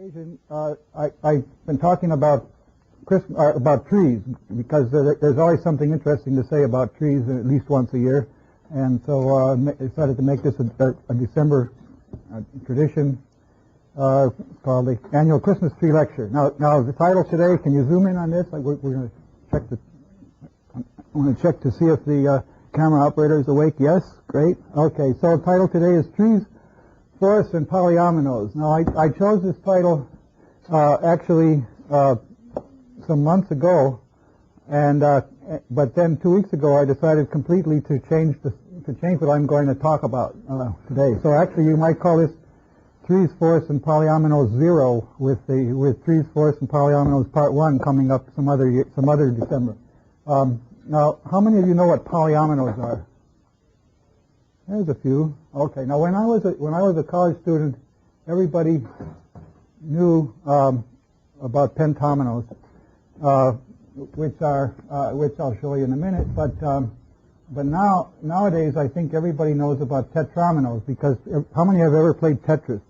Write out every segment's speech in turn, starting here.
occasion, I've been talking about about trees because there's always something interesting to say about trees at least once a year, and so I decided to make this a December tradition called the annual Christmas tree lecture. Now the title today. Can you zoom in on this? We're going to check I want to check to see if the camera operator is awake. Yes, great. Okay, so the title today is Trees, Forests, and Polyominoes. Now, I chose this title actually some months ago, and but then 2 weeks ago I decided completely to change what I'm going to talk about today. So actually, you might call this Trees, Forests, and Polyominoes 0, with Trees, Forests, and Polyominoes Part 1 coming up some other December. Now, how many of you know what polyominoes are? There's a few. Okay. Now, when I was a college student, everybody knew about pentominoes, which I'll show you in a minute. But nowadays, I think everybody knows about tetrominoes, because how many have ever played Tetris?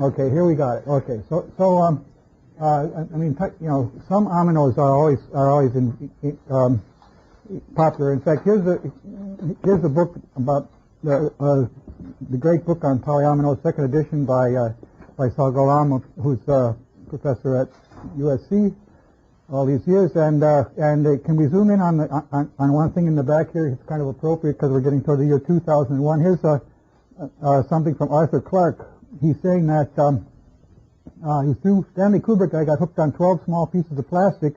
Okay, here we got it. Okay, so I mean, some ominoes are always popular. In fact, here's a book about the great book on polyominoes, second edition by Saul Golam, who's a professor at USC all these years. And can we zoom in on one thing in the back here? It's kind of appropriate because we're getting toward the year 2001. Here's something from Arthur Clarke. He's saying that through Stanley Kubrick, I got hooked on 12 small pieces of plastic,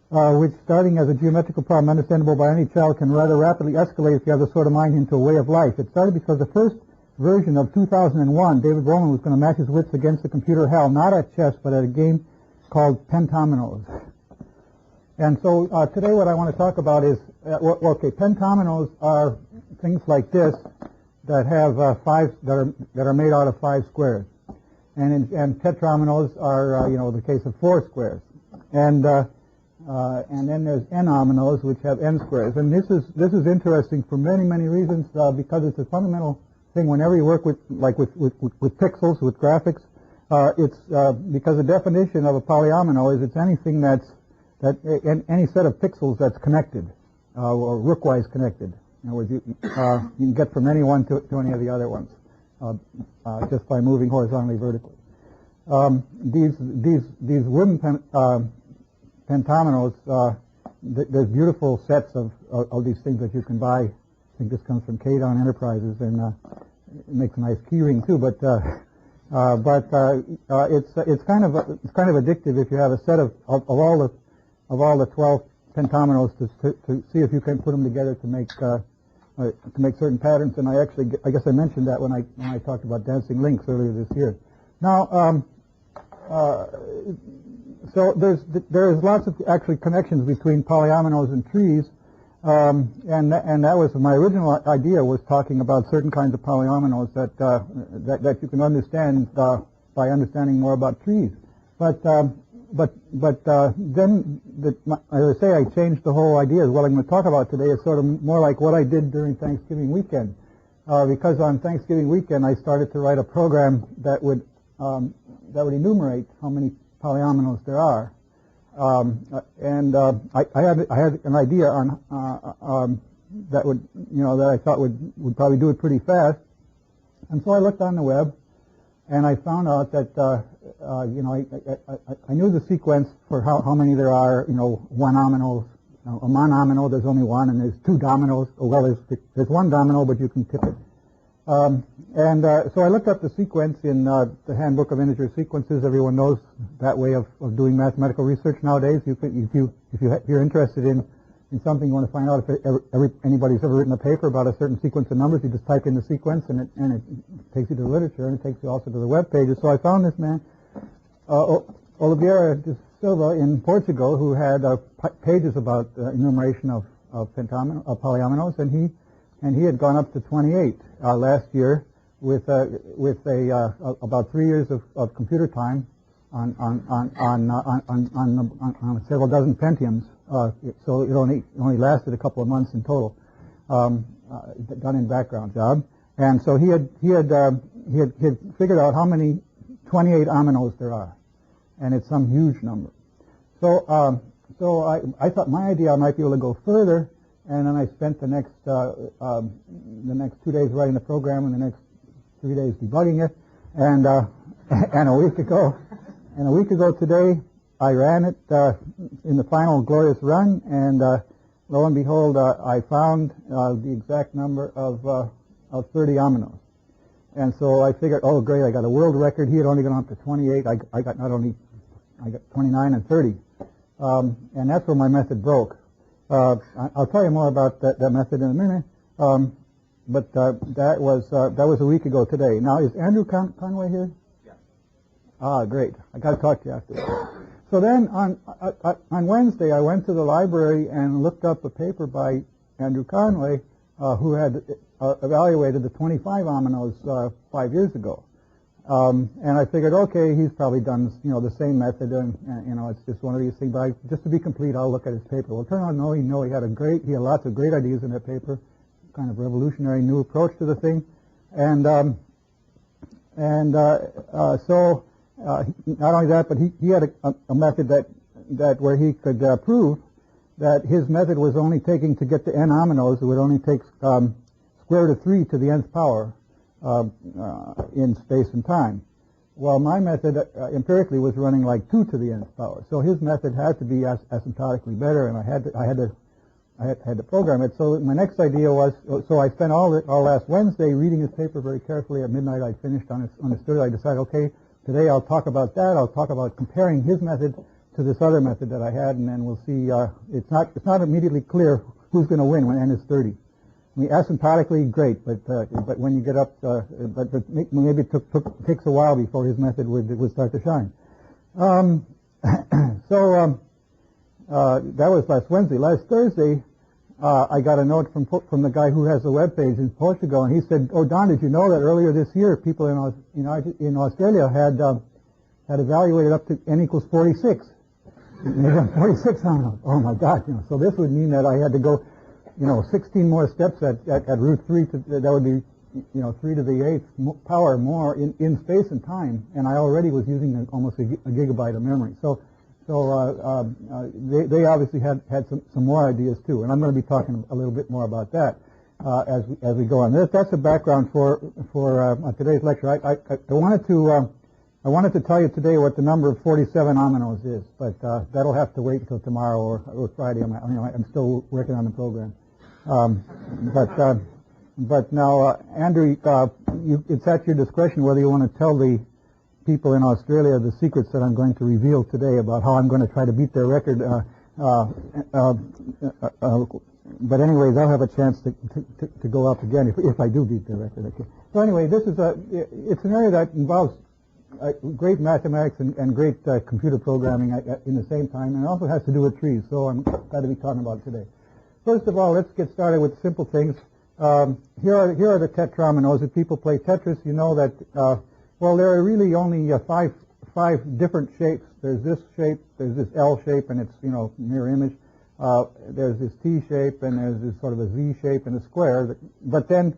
which, starting as a geometrical problem understandable by any child, can rather rapidly escalate if you have the sort of mind into a way of life. It started because the first version of 2001, David Roman was going to match his wits against the computer hell, not at chess, but at a game called pentominoes. And so today what I want to talk about is, okay, pentominoes are things like this that have that are made out of 5 squares. And tetrominoes are, the case of 4 squares, and then there's n-ominoes, which have n squares. And this is interesting for many reasons, because it's a fundamental thing whenever you work with pixels, with graphics. It's because the definition of a polyomino is it's anything any set of pixels that's connected, or rook-wise connected. In other words, you can get from any one to any of the other ones. Just by moving horizontally, vertically. These wooden pentominoes, there's beautiful sets of these things that you can buy. I think this comes from Kadon Enterprises, and it makes a nice key ring too. But it's kind of addictive if you have a set of all the 12 pentominoes to see if you can put them together to make certain patterns. And I guess I mentioned that when I talked about dancing links earlier this year. Now, so there's lots of actually connections between polyominoes and trees, and that was my original idea, was talking about certain kinds of polyominoes that you can understand by understanding more about trees. But then, as I say, I changed the whole idea. What I'm going to talk about today is sort of more like what I did during Thanksgiving weekend, because on Thanksgiving weekend I started to write a program that would enumerate how many polyominoes there are, and I had an idea on that I thought would probably do it pretty fast, and so I looked on the web. And I found out that, I knew the sequence for how many there are, one omino, a monomino, there's only one, and there's 2 dominoes. Oh, well, there's 1 domino, but you can tip it. So I looked up the sequence in the Handbook of Integer Sequences. Everyone knows that way of doing mathematical research nowadays. If you're interested in something, you want to find out if anybody's ever written a paper about a certain sequence of numbers, you just type in the sequence, and it takes you to the literature, and it takes you also to the web pages. So I found this man, Oliveira de Silva in Portugal, who had pages about enumeration of polyominoes, and he had gone up to 28 last year with about 3 years of computer time on several dozen Pentiums. So it only lasted a couple of months in total, done in background job. And so he had figured out how many 28 aminos there are, and it's some huge number. So I thought my idea I might be able to go further, and then I spent the next 2 days writing the program and the next 3 days debugging it, and a week ago today I ran it in the final glorious run, and lo and behold, I found the exact number of 30 aminos. And so I figured, oh great, I got a world record. He had only gone up to 28. I got 29 and 30. And that's where my method broke. I'll tell you more about that method in a minute. But that was a week ago today. Now, is Andrew Conway here? Yeah. Ah, great. I got to talk to you after. So then on Wednesday, I went to the library and looked up a paper by Andrew Conway, who had evaluated the 25 aminos 5 years ago. And I figured, okay, he's probably done, the same method, and it's just one of these things. But just to be complete, I'll look at his paper. Well, it turned out, he had lots of great ideas in that paper, kind of revolutionary new approach to the thing, and so not only that, but he had a method that where he could prove that his method was only taking, to get to n aminos, it would only take square root of 3 to the nth power in space and time. Well, my method empirically was running like 2 to the nth power. So his method had to be asymptotically better, and I had to program it. So my next idea was, so I spent all last Wednesday reading his paper very carefully. At midnight, I finished on his third. I decided, okay, today I'll talk about that. I'll talk about comparing his method to this other method that I had, and then we'll see. It's not immediately clear who's going to win when n is 30. I mean, asymptotically, great, but when you get up, but maybe it takes a while before his method would start to shine. So that was last Wednesday. Last Thursday, I got a note from the guy who has the web page in Portugal, and he said, "Oh, Don, did you know that earlier this year, people in Australia had evaluated up to n equals 46? 46 aminos. Oh my God! So this would mean that I had to go, 16 more steps at root 3. That would be, 3 to the 8th power more in space and time, and I already was using almost a gigabyte of memory. So they obviously had some more ideas too, and I'm going to be talking a little bit more about that as we go on. That's the background for today's lecture. I wanted to tell you today what the number of 47 aminos is, but that'll have to wait until tomorrow or Friday. I'm still working on the program. But now, Andrew, it's at your discretion whether you want to tell the people in Australia the secrets that I'm going to reveal today about how I'm going to try to beat their record. But anyway, they'll have a chance to go up again if I do beat their record. Okay. So anyway, it's an area that involves great mathematics and great computer programming in the same time, and it also has to do with trees. So I'm glad to be talking about it today. First of all, let's get started with simple things. Here are the tetraminos. If people play Tetris, you know that there are really only five different shapes. There's this shape, there's this L shape, and it's mirror image. There's this T shape, and there's this sort of a Z shape and a square. But then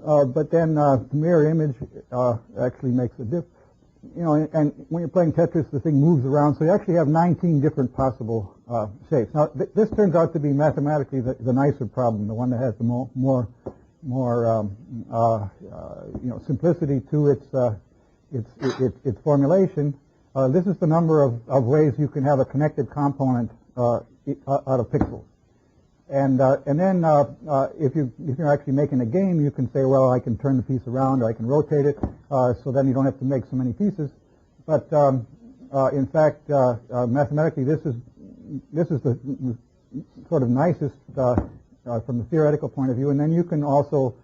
the mirror image actually makes a difference. And when you're playing Tetris, the thing moves around, so you actually have 19 different possible shapes. Now, this turns out to be mathematically the nicer problem, the one that has the more simplicity to its formulation. This is the number of ways you can have a connected component out of pixels. And then if you're actually making a game, you can say, well, I can turn the piece around, or I can rotate it, so then you don't have to make so many pieces. But in fact, mathematically, this is the sort of nicest from the theoretical point of view. And then you can also,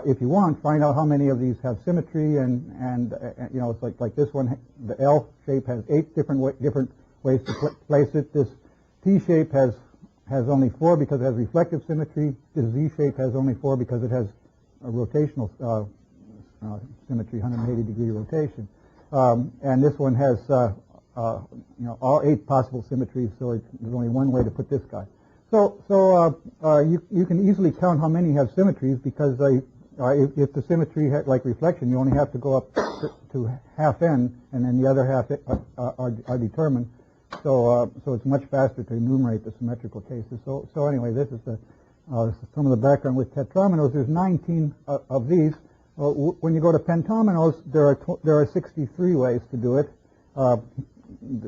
if you want, find out how many of these have symmetry, and it's like this one. The L shape has 8 different ways to place it. This T shape has only 4 because it has reflective symmetry. This Z shape has only 4 because it has a rotational symmetry, 180-degree rotation. And this one has all 8 possible symmetries, so there's only one way to put this guy. So you can easily count how many have symmetries, because if the symmetry like reflection, you only have to go up to half n, and then the other half are determined. So it's much faster to enumerate the symmetrical cases. So anyway, this is some of the background with tetrominoes. There's 19 of these. When you go to pentominoes, there are 63 ways to do it.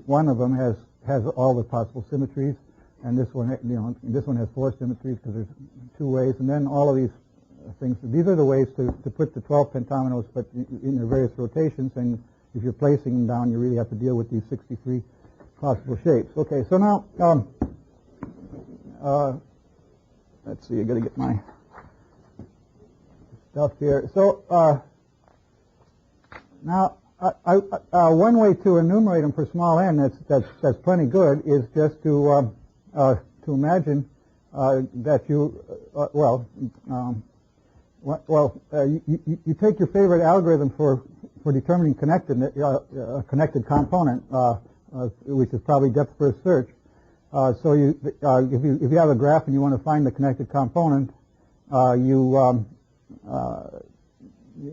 One of them has all the possible symmetries, and this one, this one has 4 symmetries because there's 2 ways, and then all of these things. These are the ways to put the 12 pentominoes, but in their various rotations. And if you're placing them down, you really have to deal with these 63 possible shapes. Okay, so now let's see. I got to get my stuff here. So now, one way to enumerate them for small n that's plenty good is just to imagine that you you take your favorite algorithm for determining a connected component, which is probably depth first search. So if you have a graph and you want to find the connected component,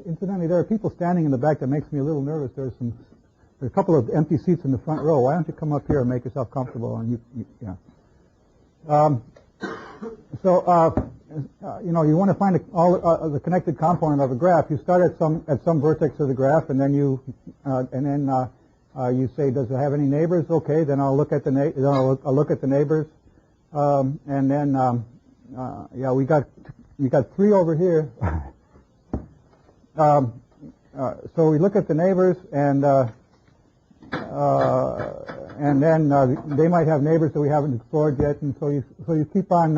incidentally, there are people standing in the back that makes me a little nervous. There's a couple of empty seats in the front row. Why don't you come up here and make yourself comfortable? And you want to find the connected component of a graph. You start at some vertex of the graph, and then you say, does it have any neighbors? Okay, then I'll look at the neighbors, and then we got 3 over here. So we look at the neighbors, and then they might have neighbors that we haven't explored yet, and so you keep on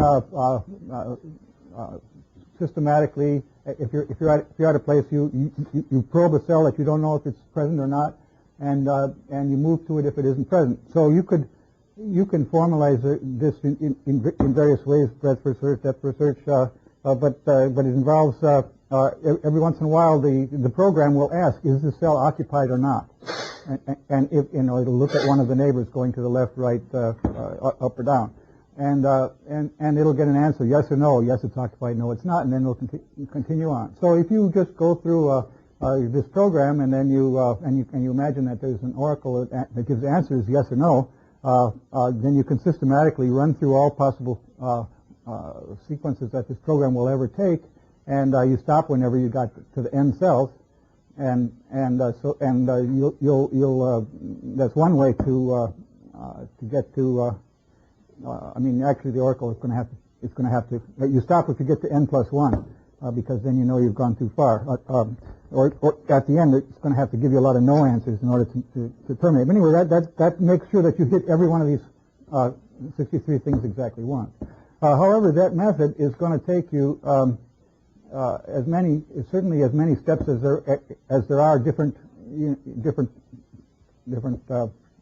systematically. If you're at a place, you probe a cell that you don't know if it's present or not, and you move to it if it isn't present. So you can formalize this in various ways: breadth first search, depth first search, but it involves every once in a while the program will ask, is this cell occupied or not? And if it'll look at one of the neighbors going to the left, right, up or down, and it'll get an answer, yes or no. Yes, it's occupied. No, it's not. And then it'll continue on. So if you just go through this program and then you imagine that there's an oracle that gives answers yes or no, then you can systematically run through all possible sequences that this program will ever take, and you stop whenever you got to the end cells. You'll that's one way to get to. Actually, the oracle is going to have to. You stop if you get to n+1, because then you know you've gone too far. Or at the end, it's going to have to give you a lot of no answers in order to terminate. But anyway, that makes sure that you hit every one of these 63 things exactly once. However, that method is going to take you certainly as many steps as there are different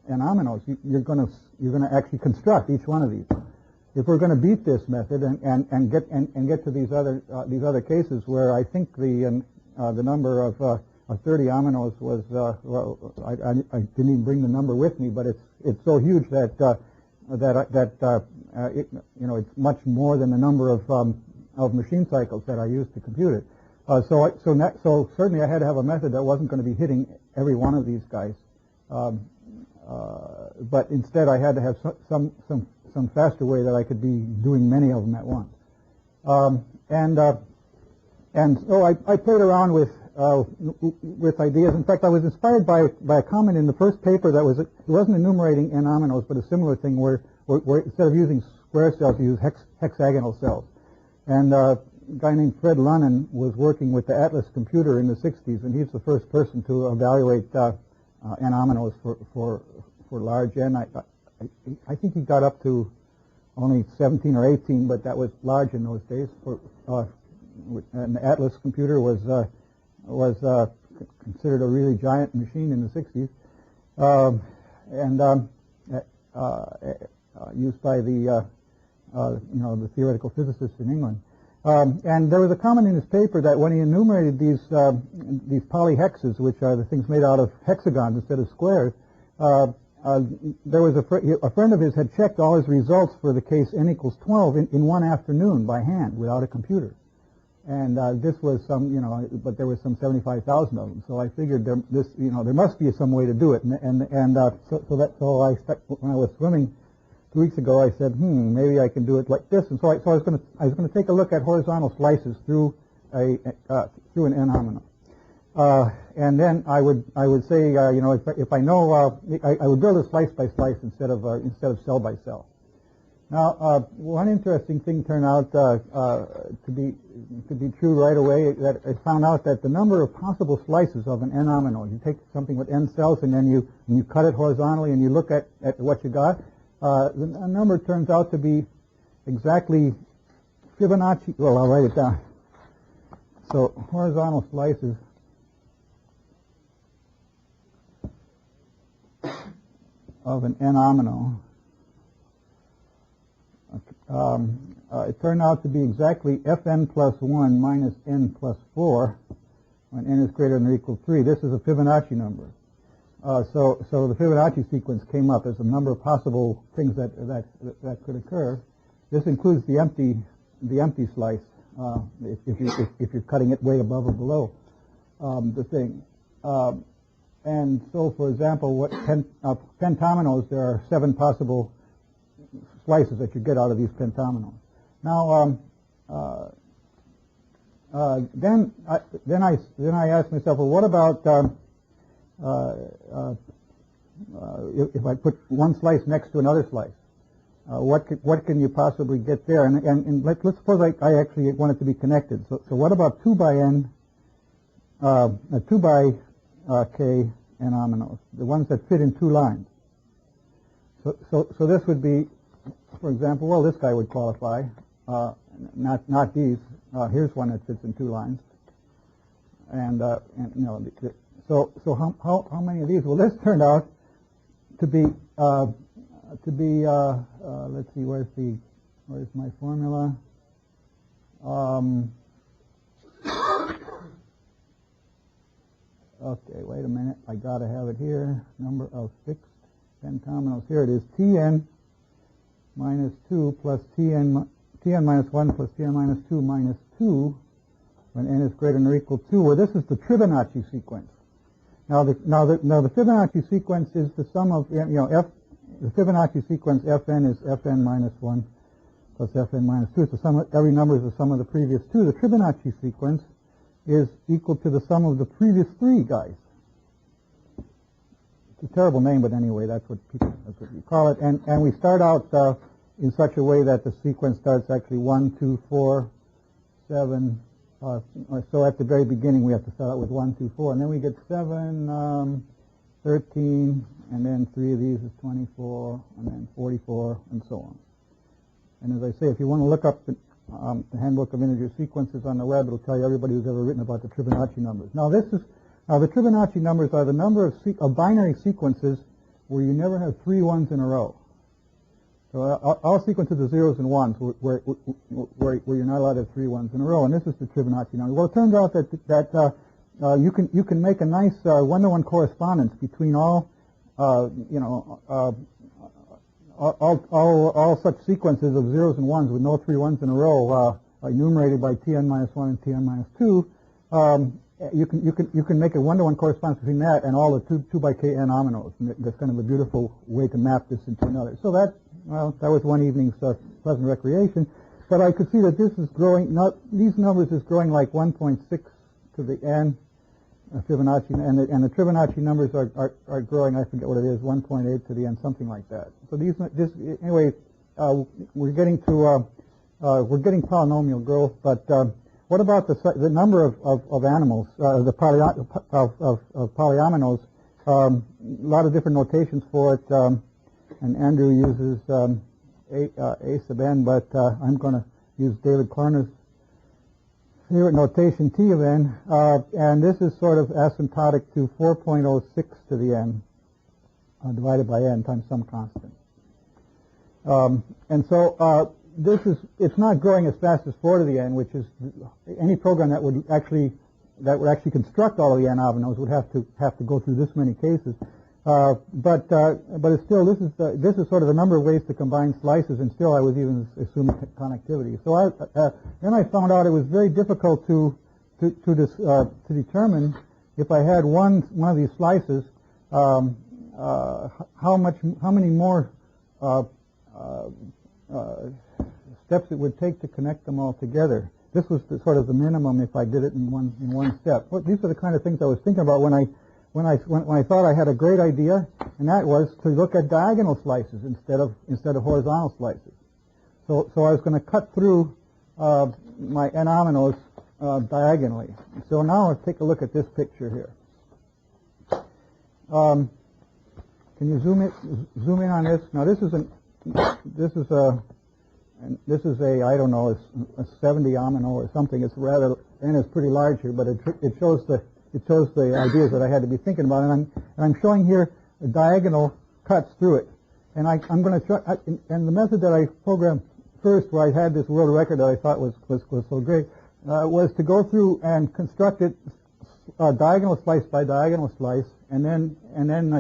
anominoes. You're going to actually construct each one of these. If we're going to beat this method and get to these other cases where I think the number of 30 aminos was I didn't even bring the number with me, but it's so huge that it's much more than the number of machine cycles that I used to compute it. So certainly I had to have a method that wasn't going to be hitting every one of these guys, but instead I had to have some faster way that I could be doing many of them at once. And so I played around with ideas. In fact, I was inspired by a comment in the first paper it wasn't enumerating n aminos, but a similar thing where instead of using square cells, you use hexagonal cells. And a guy named Fred Lunnan was working with the Atlas computer in the 60s, and he's the first person to evaluate n aminos for large n. I think he got up to only 17 or 18, but that was large in those days. And the Atlas computer was considered a really giant machine in the 60s, used by the theoretical physicists in England. And there was a comment in his paper that when he enumerated these polyhexes, which are the things made out of hexagons instead of squares, there was a friend of his had checked all his results for the case n = 12 in one afternoon by hand without a computer. And this was some, but there was some 75,000 of them. So I figured there must be some way to do it. When I was swimming 2 weeks ago, I said, maybe I can do it like this. And so I was going to take a look at horizontal slices through an n-omino. And then I would say, if I know, I would build a slice by slice instead of cell by cell. Now, one interesting thing turned out to be true right away. That I found out that the number of possible slices of an n-omino, you take something with n cells and then you cut it horizontally and you look at what you got. The number turns out to be exactly Fibonacci. Well, I'll write it down. So horizontal slices of an n-omino. It turned out to be exactly fn plus 1 minus n plus 4 when n is greater than or equal to 3. This is a Fibonacci number. So the Fibonacci sequence came up as a number of possible things that could occur. This includes the empty slice if you're cutting it way above or below the thing. And so, for example, pentominoes, there are 7 possible slices that you get out of these pentominoes. Now, then I asked myself, well, what about if I put one slice next to another slice? What can you possibly get there? And let's suppose I actually want it to be connected. So what about 2 by n, 2 by k n-ominoes, the ones that fit in 2 lines? So this would be, for example, well, this guy would qualify. Not these. Here's one that fits in 2 lines. So how many of these? Well, this turned out to be let's see, where's my formula? Okay, wait a minute. I gotta have it here. Number of fixed pentominoes. Here it is. Tn minus 2 plus Tn minus 1 plus Tn minus 2 minus 2 when n is greater than or equal to 2. Well, this is the Fibonacci sequence. Now the Fibonacci sequence is the sum of, the Fibonacci sequence Fn is Fn minus 1 plus Fn minus 2. So every number is the sum of the previous 2. The Fibonacci sequence is equal to the sum of the previous 3 guys. It's a terrible name, but anyway, that's what you call it. And we start out in such a way that the sequence starts actually 1, 2, 4, 7. So at the very beginning, we have to start out with 1, 2, 4, and then we get 7, 13, and then 3 of these is 24, and then 44, and so on. And as I say, if you want to look up the Handbook of Integer Sequences on the web, it'll tell you everybody who's ever written about the Fibonacci numbers. Now the Fibonacci numbers are the number of binary sequences where you never have 3 ones in a row. So all sequences of zeros and ones where you're not allowed to have 3 ones in a row, and this is the Fibonacci number. Well, it turns out that you can make a nice one-to-one correspondence between all such sequences of zeros and ones with no 3 ones in a row, enumerated by Tn minus 1 and Tn minus 2. You can make a one-to-one correspondence between that and all the 2 by k n-ominoes. That's kind of a beautiful way to map this into another. So that was one evening's pleasant recreation. But I could see that this is growing. These numbers is growing like 1.6 to the n Fibonacci, and the Fibonacci numbers are growing. I forget what it is, 1.8 to the n, something like that. So anyway, we're getting polynomial growth. But what about the number of animals, of polyominoes? A lot of different notations for it, and Andrew uses a sub n, but I'm going to use David Klarner's favorite notation, T of n, and this is sort of asymptotic to 4.06 to the n divided by n times some constant. And so it's not growing as fast as 4 to the n, which is any program that would actually construct all of the n-ominoes would have to go through this many cases. But it's still, this is sort of a number of ways to combine slices, and still I was even assuming connectivity. So then I found out it was very difficult to determine if I had one of these slices, how many more steps it would take to connect them all together. This was sort of the minimum if I did it in one step. These are the kind of things I was thinking about when I thought I had a great idea, and that was to look at diagonal slices instead of horizontal slices. So I was going to cut through my N-ominoes diagonally. So now let's take a look at this picture here. Can you zoom in on this? Now this is a I don't know, a 70 omino or something. It's rather, and it's pretty large here, but it shows the ideas that I had to be thinking about, and I'm showing here a diagonal cuts through it, and I'm going to show, and the method that I programmed first, where I had this world record that I thought was so great, was to go through and construct it diagonal slice by diagonal slice, and then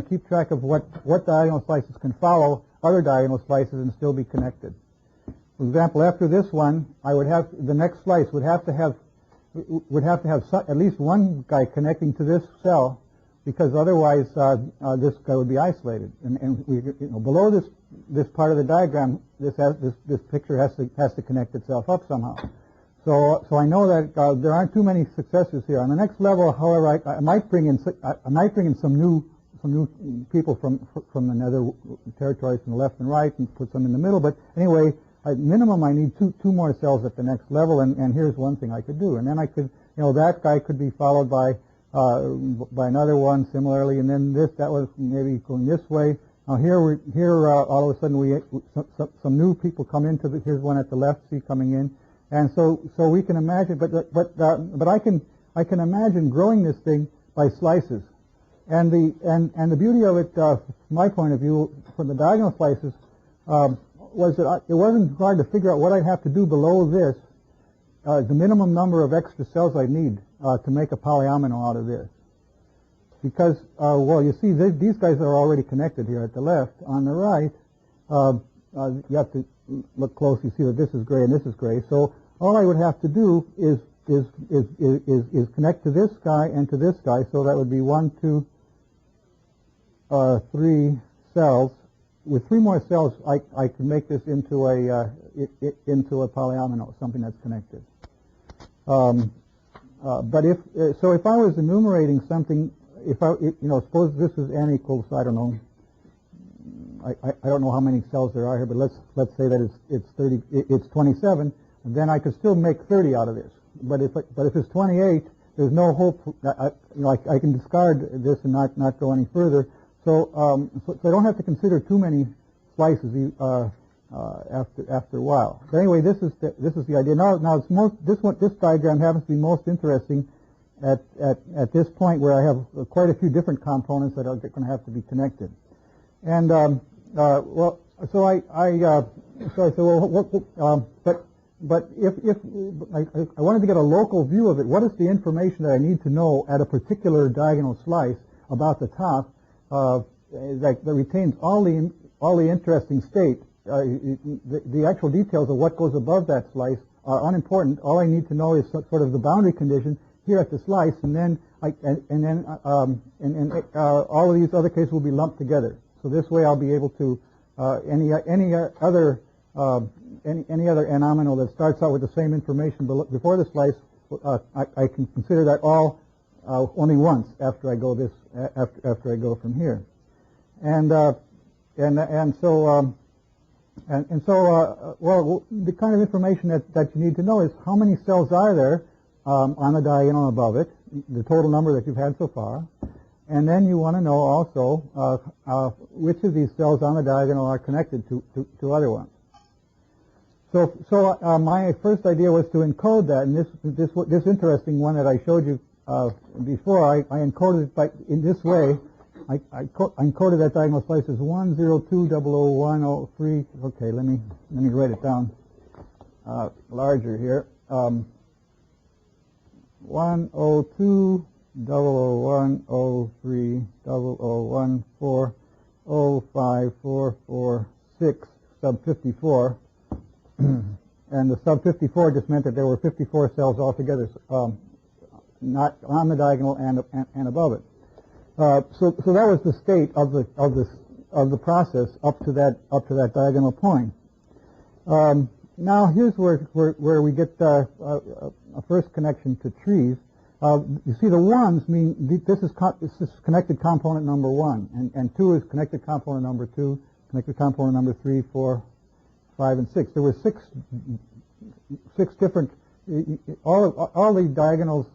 keep track of what diagonal slices can follow other diagonal slices and still be connected. For example, after this one, I would have the next slice would have to have at least one guy connecting to this cell, because otherwise this guy would be isolated. And below this part of the diagram, this picture has to connect itself up somehow. So I know that there aren't too many successes here. On the next level, however, I might bring in some new people from the nether territories from the left and right and put some in the middle. But anyway, minimum I need two more cells at the next level, and here's one thing I could do. And then I could, that guy could be followed by another one similarly, and then that was maybe going this way. Now here all of a sudden some new people come into here's one at the left, see coming in, and so we can imagine, but I can imagine growing this thing by slices, and the beauty of it, from my point of view, from the diagonal slices, was that it wasn't hard to figure out what I'd have to do below this, the minimum number of extra cells I need to make a polyomino out of this. Because, well, you see, these guys are already connected here at the left. On the right, you have to look close. You see that this is gray and this is gray. So all I would have to do is connect to this guy and to this guy. So that would be 1, 2, 3 cells. With 3 more cells, I can make this into a polyomino, something that's connected. But if I was enumerating something, suppose this is n equals, I don't know, I don't know how many cells there are here, but let's say that it's 27, then I could still make 30 out of this. But if it's 28, there's no hope. I can discard this and not go any further. So I don't have to consider too many slices after a while. But anyway, this is the idea. Now this diagram happens to be most interesting at this point where I have quite a few different components that are going to have to be connected. And but if I wanted to get a local view of it, what is the information that I need to know at a particular diagonal slice about the top? That retains all the interesting state. The actual details of what goes above that slice are unimportant. All I need to know is sort of the boundary condition here at the slice, and then all of these other cases will be lumped together. So this way, I'll be able to any other N-omino that starts out with the same information before the slice, I can consider that all only once after I go after I go from here, and so the kind of information that you need to know is how many cells are there on the diagonal above it, the total number that you've had so far, and then you want to know also which of these cells on the diagonal are connected to other ones. So my first idea was to encode that, and this interesting one that I showed you before, I encoded it in this way. I encoded that diagonal slice as 102000103. Okay, let me write it down larger here. 102 001, 03, 0014, 05, 446, sub 54. And the sub 54 just meant that there were 54 cells altogether, not on the diagonal and above it. So that was the state of the process up to that diagonal point. Now here's where we get a first connection to trees. You see, the ones mean this is connected component number 1, and 2 is connected component number 2, connected component number 3, 4, 5, and 6. There were six different. All the diagonals.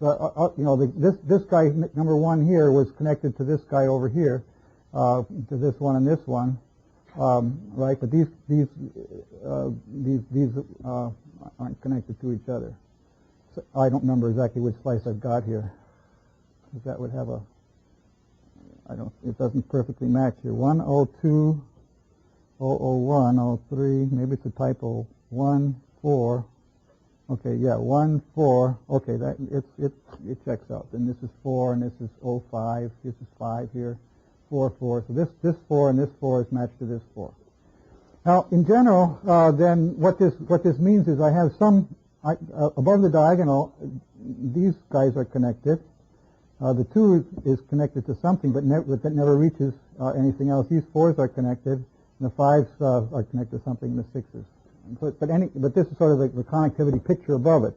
This guy number 1 here was connected to this guy over here, to this one and this one, right? But these aren't connected to each other. So I don't remember exactly which slice I've got here, because that would have it doesn't perfectly match here. 102, 001, 03, maybe it's a typo. 1, 4. Okay, yeah, 1, 4. Okay, that it checks out. And this is 4, and this is 05. This is 5 here. 4, 4. So this 4 and this 4 is matched to this 4. Now, in general, then what this means is I have some above the diagonal. These guys are connected. The 2 is connected to something, but that never reaches anything else. These 4s are connected, and the 5s are connected to something, and the 6s. But this is sort of the connectivity picture above it.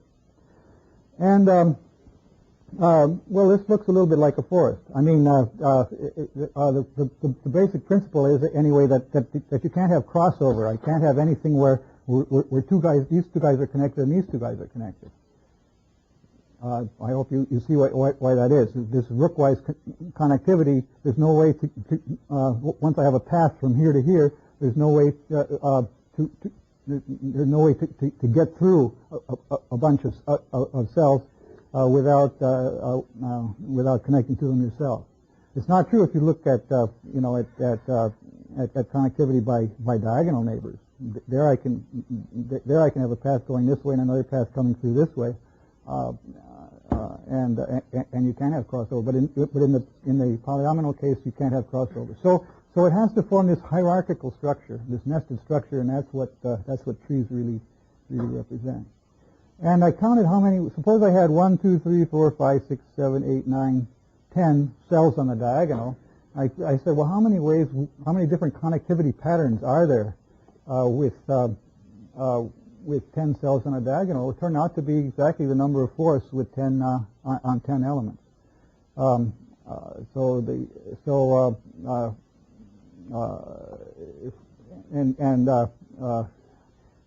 And well, this looks a little bit like a forest. I mean, the basic principle is anyway that you can't have crossover. I can't have anything where these two guys are connected and these two guys are connected. I hope you see why that is. This rook-wise connectivity. There's no way to once I have a path from here to here. There's no way there's no way to get through a bunch of cells without connecting to them yourself. It's not true if you look at at connectivity by diagonal neighbors. There I can have a path going this way and another path coming through this way, and you can have crossover. But in the polyomino case, you can't have crossover. So it has to form this hierarchical structure, this nested structure, and that's what trees really represent. And I counted how many. Suppose I had 1, 2, 3, 4, 5, 6, 7, 8, 9, 10 cells on the diagonal. I said, well, how many different connectivity patterns are there with 10 cells on a diagonal? It turned out to be exactly the number of forests with 10 on 10 elements.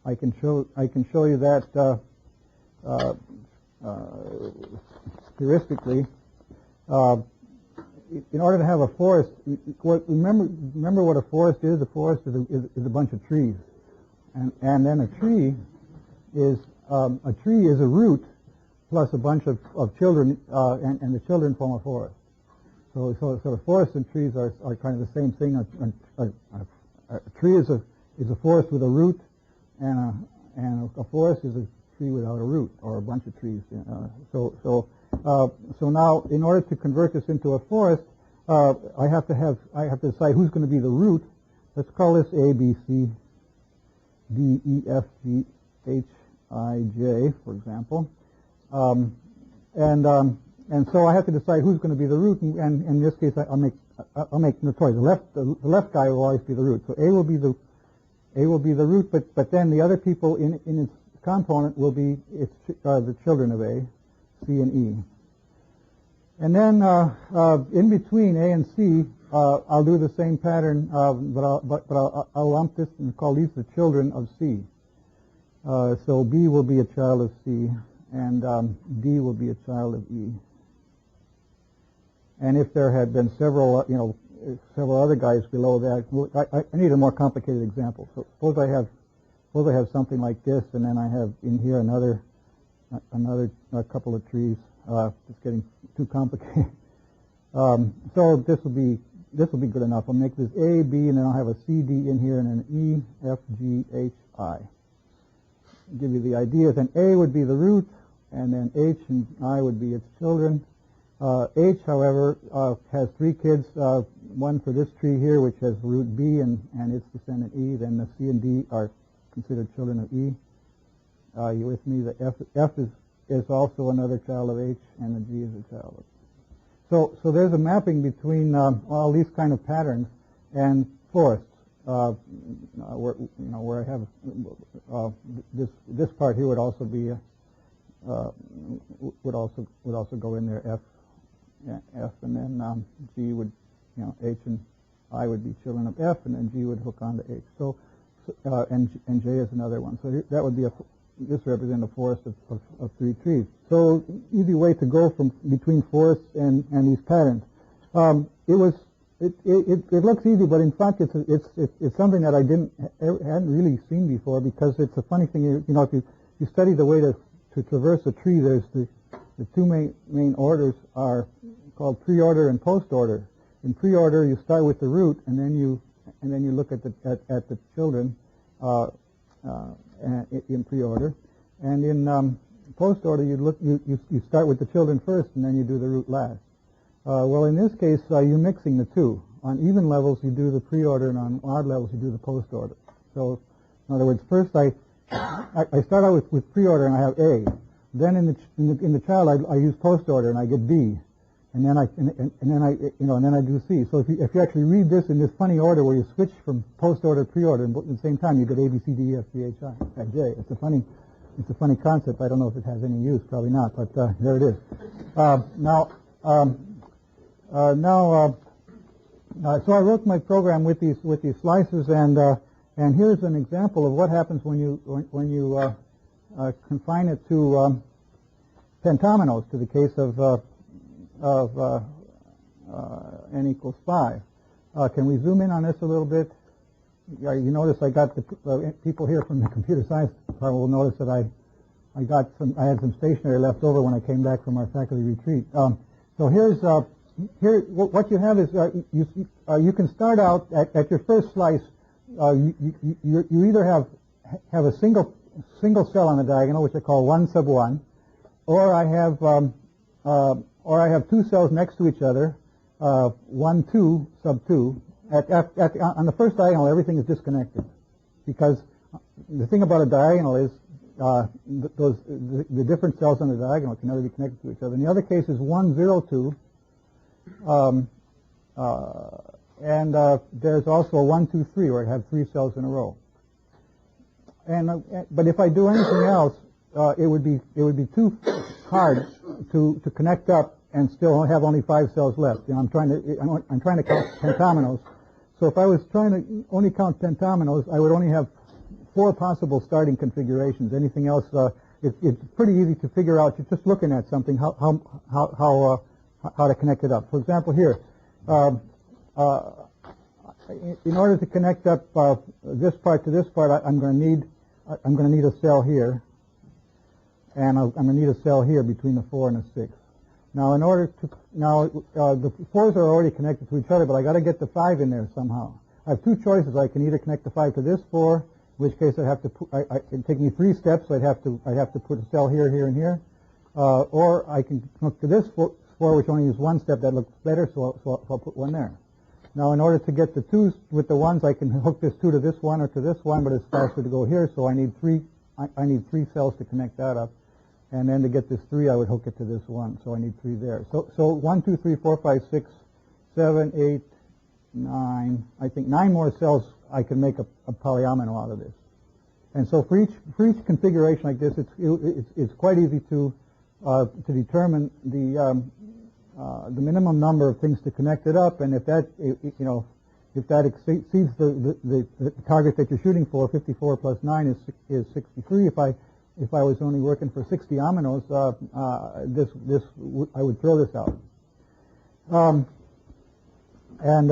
I can show you that heuristically. In order to have a forest, remember what a forest is. A forest is a bunch of trees, and then a tree is a root plus a bunch of children, and the children form a forest. So forests and trees are kind of the same thing. A tree is a forest with a root, and a forest is a tree without a root, or a bunch of trees. So now, in order to convert this into a forest, I have to decide who's going to be the root. Let's call this A, B, C, D, E, F, G, H, I, J, for example. And so I have to decide who's going to be the root, and in this case, I'll make the choice. The left guy will always be the root. So A will be the root, but then the other people in its component will be the children of A, C, and E. And then in between A and C, I'll do the same pattern, but I'll lump this and call these the children of C. So B will be a child of C, and D will be a child of E. And if there had been several other guys below that, I need a more complicated example. So suppose I have something like this, and then I have in here another couple of trees. It's getting too complicated. So this will be good enough. I'll make this A, B, and then I'll have a C, D in here, and an E, F, G, H, I. Give you the idea. Then A would be the root, and then H and I would be its children. H, however, has 3 kids, one for this tree here, which has root B and its descendant E. Then the C and D are considered children of E. You with me? The F is also another child of H, and the G is a child of. So there's a mapping between all these kind of patterns and forests, where I have this part here would also be would also go in there. F, and then G would, H and I would be children of F, and then G would hook onto H. So and J is another one. So that would be this represents a forest of 3 trees. So easy way to go from between forests and these patterns. It looks easy, but in fact it's something that I hadn't really seen before, because it's a funny thing. If you study the way to traverse a tree, there's the 2 main orders are called pre-order and post-order. In pre-order, you start with the root, and then you look at the children in pre-order, and in post-order you start with the children first, and then you do the root last. Well, in this case, you're mixing the two. On even levels, you do the pre-order, and on odd levels, you do the post-order. So, in other words, first I start out with pre-order, and I have A. Then in the child, I use post-order, and I get B. And then I do C. So if you actually read this in this funny order where you switch from post-order to pre-order, and at the same time you get A, B, C, D, E, F, G, H, I, and J. It's a funny concept. I don't know if it has any use. Probably not. But there it is. So I wrote my program with these slices, and here's an example of what happens when you confine it to pentominoes, to the case of n equals 5. Can we zoom in on this a little bit? You notice I got the people here from the computer science department will notice that I had some stationery left over when I came back from our faculty retreat. So here what you have is you can start out at your first slice. You either have a single cell on the diagonal, which I call 1 sub 1, or I have 2 cells next to each other, 1, 2 sub 2. On the first diagonal, everything is disconnected, because the thing about a diagonal is the different cells on the diagonal can never be connected to each other. In the other case is 1, 0, 2, and there's also a 1, 2, 3, where I have 3 cells in a row. But if I do anything else, it would be too hard to connect up and still have only 5 cells left. I'm trying to count pentominoes. So if I was trying to only count pentominoes, I would only have 4 possible starting configurations. Anything else, it's pretty easy to figure out. You're just looking at something how to connect it up. For example, here, in order to connect up this part to this part, I'm going to need a cell here, and I'm going to need a cell here between the 4 and the 6. Now, the 4s are already connected to each other, but I got to get the 5 in there somehow. I have 2 choices. I can either connect the 5 to this 4, in which case I have to it'd take me 3 steps. So I'd have to put a cell here, here, and here, or I can hook to this 4, which only is 1 step. That looks better, so I'll put 1 there. Now, in order to get the 2s with the 1s, I can hook this 2 to this 1 or to this 1, but it's faster to go here, so I need 3 cells to connect that up. And then to get this 3, I would hook it to this 1, so I need 3 there. So 1, 2, 3, 4, 5, 6, 7, 8, 9. I think 9 more cells I can make a polyomino out of this. And so for each configuration like this, it's quite easy to determine the minimum number of things to connect it up, and if that exceeds the target that you're shooting for, 54 plus 9 is 63. If I was only working for 60 aminos, I would throw this out. And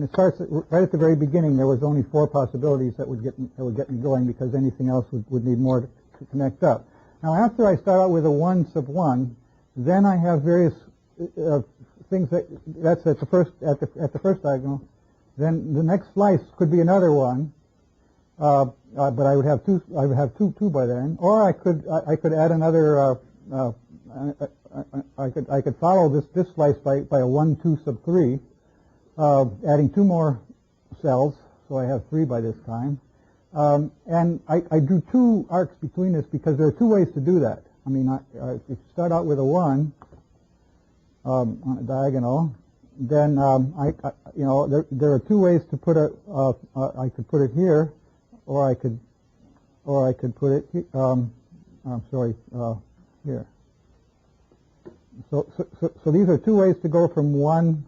it starts right at the very beginning. There was only 4 possibilities that would get me going, because anything else would need more to connect up. Now, after I start out with a 1 sub 1, then I have various things that's at the first diagonal. Then the next slice could be another 1. But I would have two by then, or I could add another I could follow this slice by a 1, 2 sub 3, adding 2 more cells, so I have 3 by this time. And I drew 2 arcs between this because there are 2 ways to do that. I mean, if you start out with a 1 on a diagonal, then you know, there are 2 ways to put I could put it here, or I could put it here. So these are 2 ways to go from 1.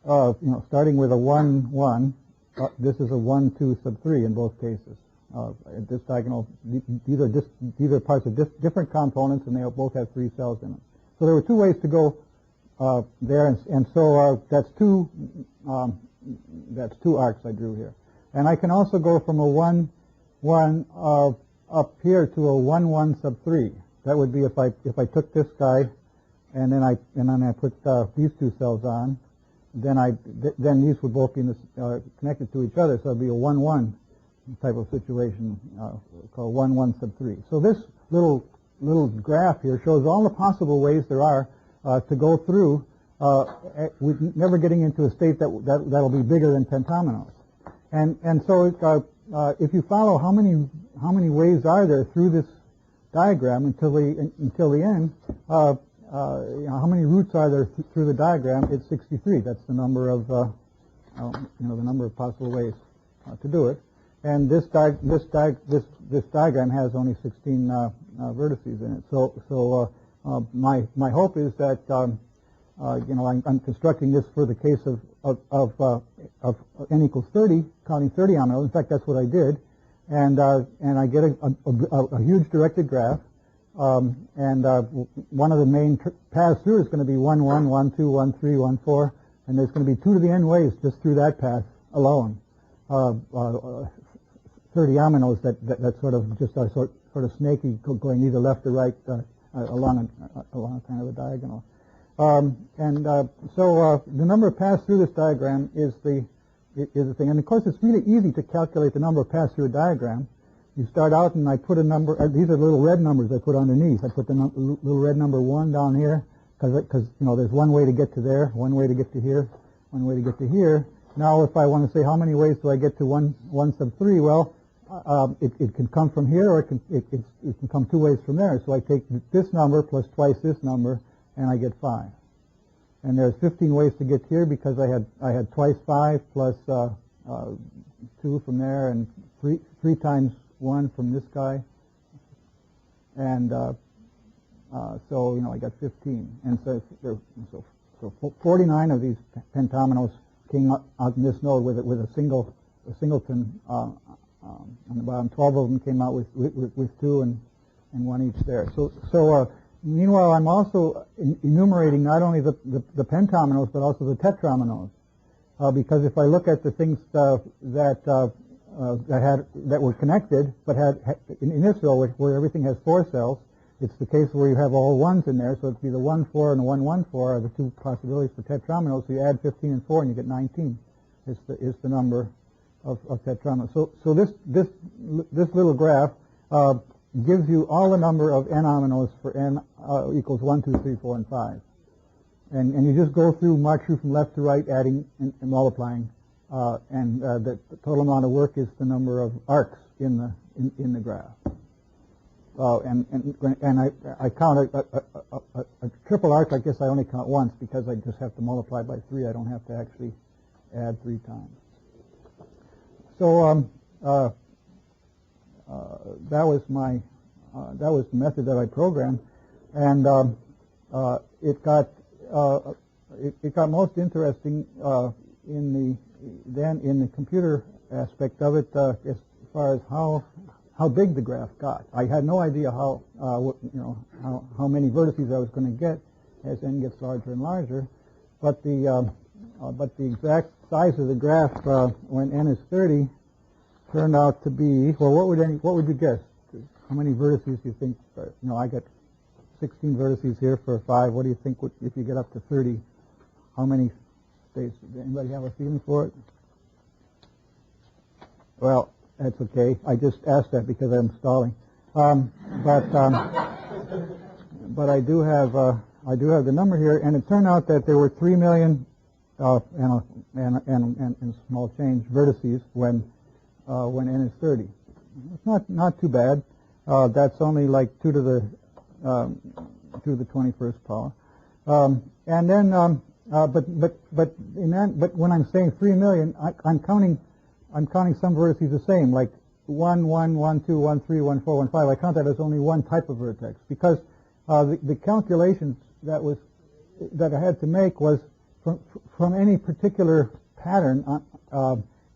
You know, starting with a 1, 1. This is a 1, 2 sub 3 in both cases. This diagonal, these are parts of different components, and they both have 3 cells in them. So there were 2 ways to go there, and so that's 2 arcs I drew here. And I can also go from a 1, 1 up here to a 1, 1 sub 3. That would be if I took this guy, and then I put these 2 cells on. Then these would both be connected to each other, so it'd be a 1, 1 type of situation called 1, 1 sub 3. So this little graph here shows all the possible ways there are to go through with never getting into a state that'll be bigger than pentominoes. And so if you follow how many ways are there through this diagram until the end, you know, how many roots are there through the diagram? It's 63. That's the number of the number of possible ways to do it. And this diagram has only 16 vertices in it. So my hope is that you know, I'm constructing this for the case of n equals 30, counting 30 aminoes. In fact, that's what I did, and I get a huge directed graph. And one of the main paths through is going to be 1, 1, 1, 2, 1, 3, 1, 4, and there's going to be 2 to the n ways just through that path alone. 30 aminos that sort of just are sort of snaky, going either left or right along kind of a diagonal. So the number of paths through this diagram is the thing, and of course it's really easy to calculate the number of paths through a diagram. You start out, and I put a number. These are little red numbers I put underneath. I put the little red number 1 down here because you know there's one way to get to there, one way to get to here, one way to get to here. Now, if I want to say how many ways do I get to 1 sub 3, well, it can come from here, or it can come 2 ways from there. So I take this number plus twice this number, and I get 5. And there's 15 ways to get here because I had twice 5 plus 2 from there, and 3 times 1 from this guy, and so you know I got 15, and so 49 of these pentominoes came out in this node with a singleton on the bottom. 12 of them came out with 2 and 1 each there. So meanwhile, I'm also enumerating not only the pentominoes but also the tetraominoes, because if I look at the things that were connected, but had in this row where everything has 4 cells, it's the case where you have all 1s in there, so it'd be the 1, 4 and the 1, 1, 4 are the 2 possibilities for tetraominoes. So you add 15 and 4 and you get 19. Is the number of tetraominoes. So this little graph gives you all the number of n aminos for n equals 1, 2, 3, 4, and 5, and you just go through, march through from left to right, adding and multiplying. And the total amount of work is the number of arcs in the graph. And I count a triple arc. I guess I only count once because I just have to multiply by 3. I don't have to actually add 3 times. So that was the method that I programmed, and it got most interesting in the computer aspect of it, as far as how big the graph got. I had no idea how many vertices I was going to get as n gets larger and larger, but the exact size of the graph when n is 30 turned out to be, well, what would you guess? How many vertices do you think? I got 16 vertices here for 5. What do you think if you get up to 30? How many states? Does anybody have a feeling for it? Well, that's okay. I just asked that because I'm stalling. But but I do have the number here, and it turned out that there were 3 million and small change vertices when n is 30. It's not too bad. That's only like 2 to the 21st power. And then but when I'm saying 3 million, I'm counting some vertices the same, like 1, 1, 1, 2, 1, 3, 1, 4, 1, 5. I count that as only one type of vertex because the calculations that I had to make was from any particular pattern,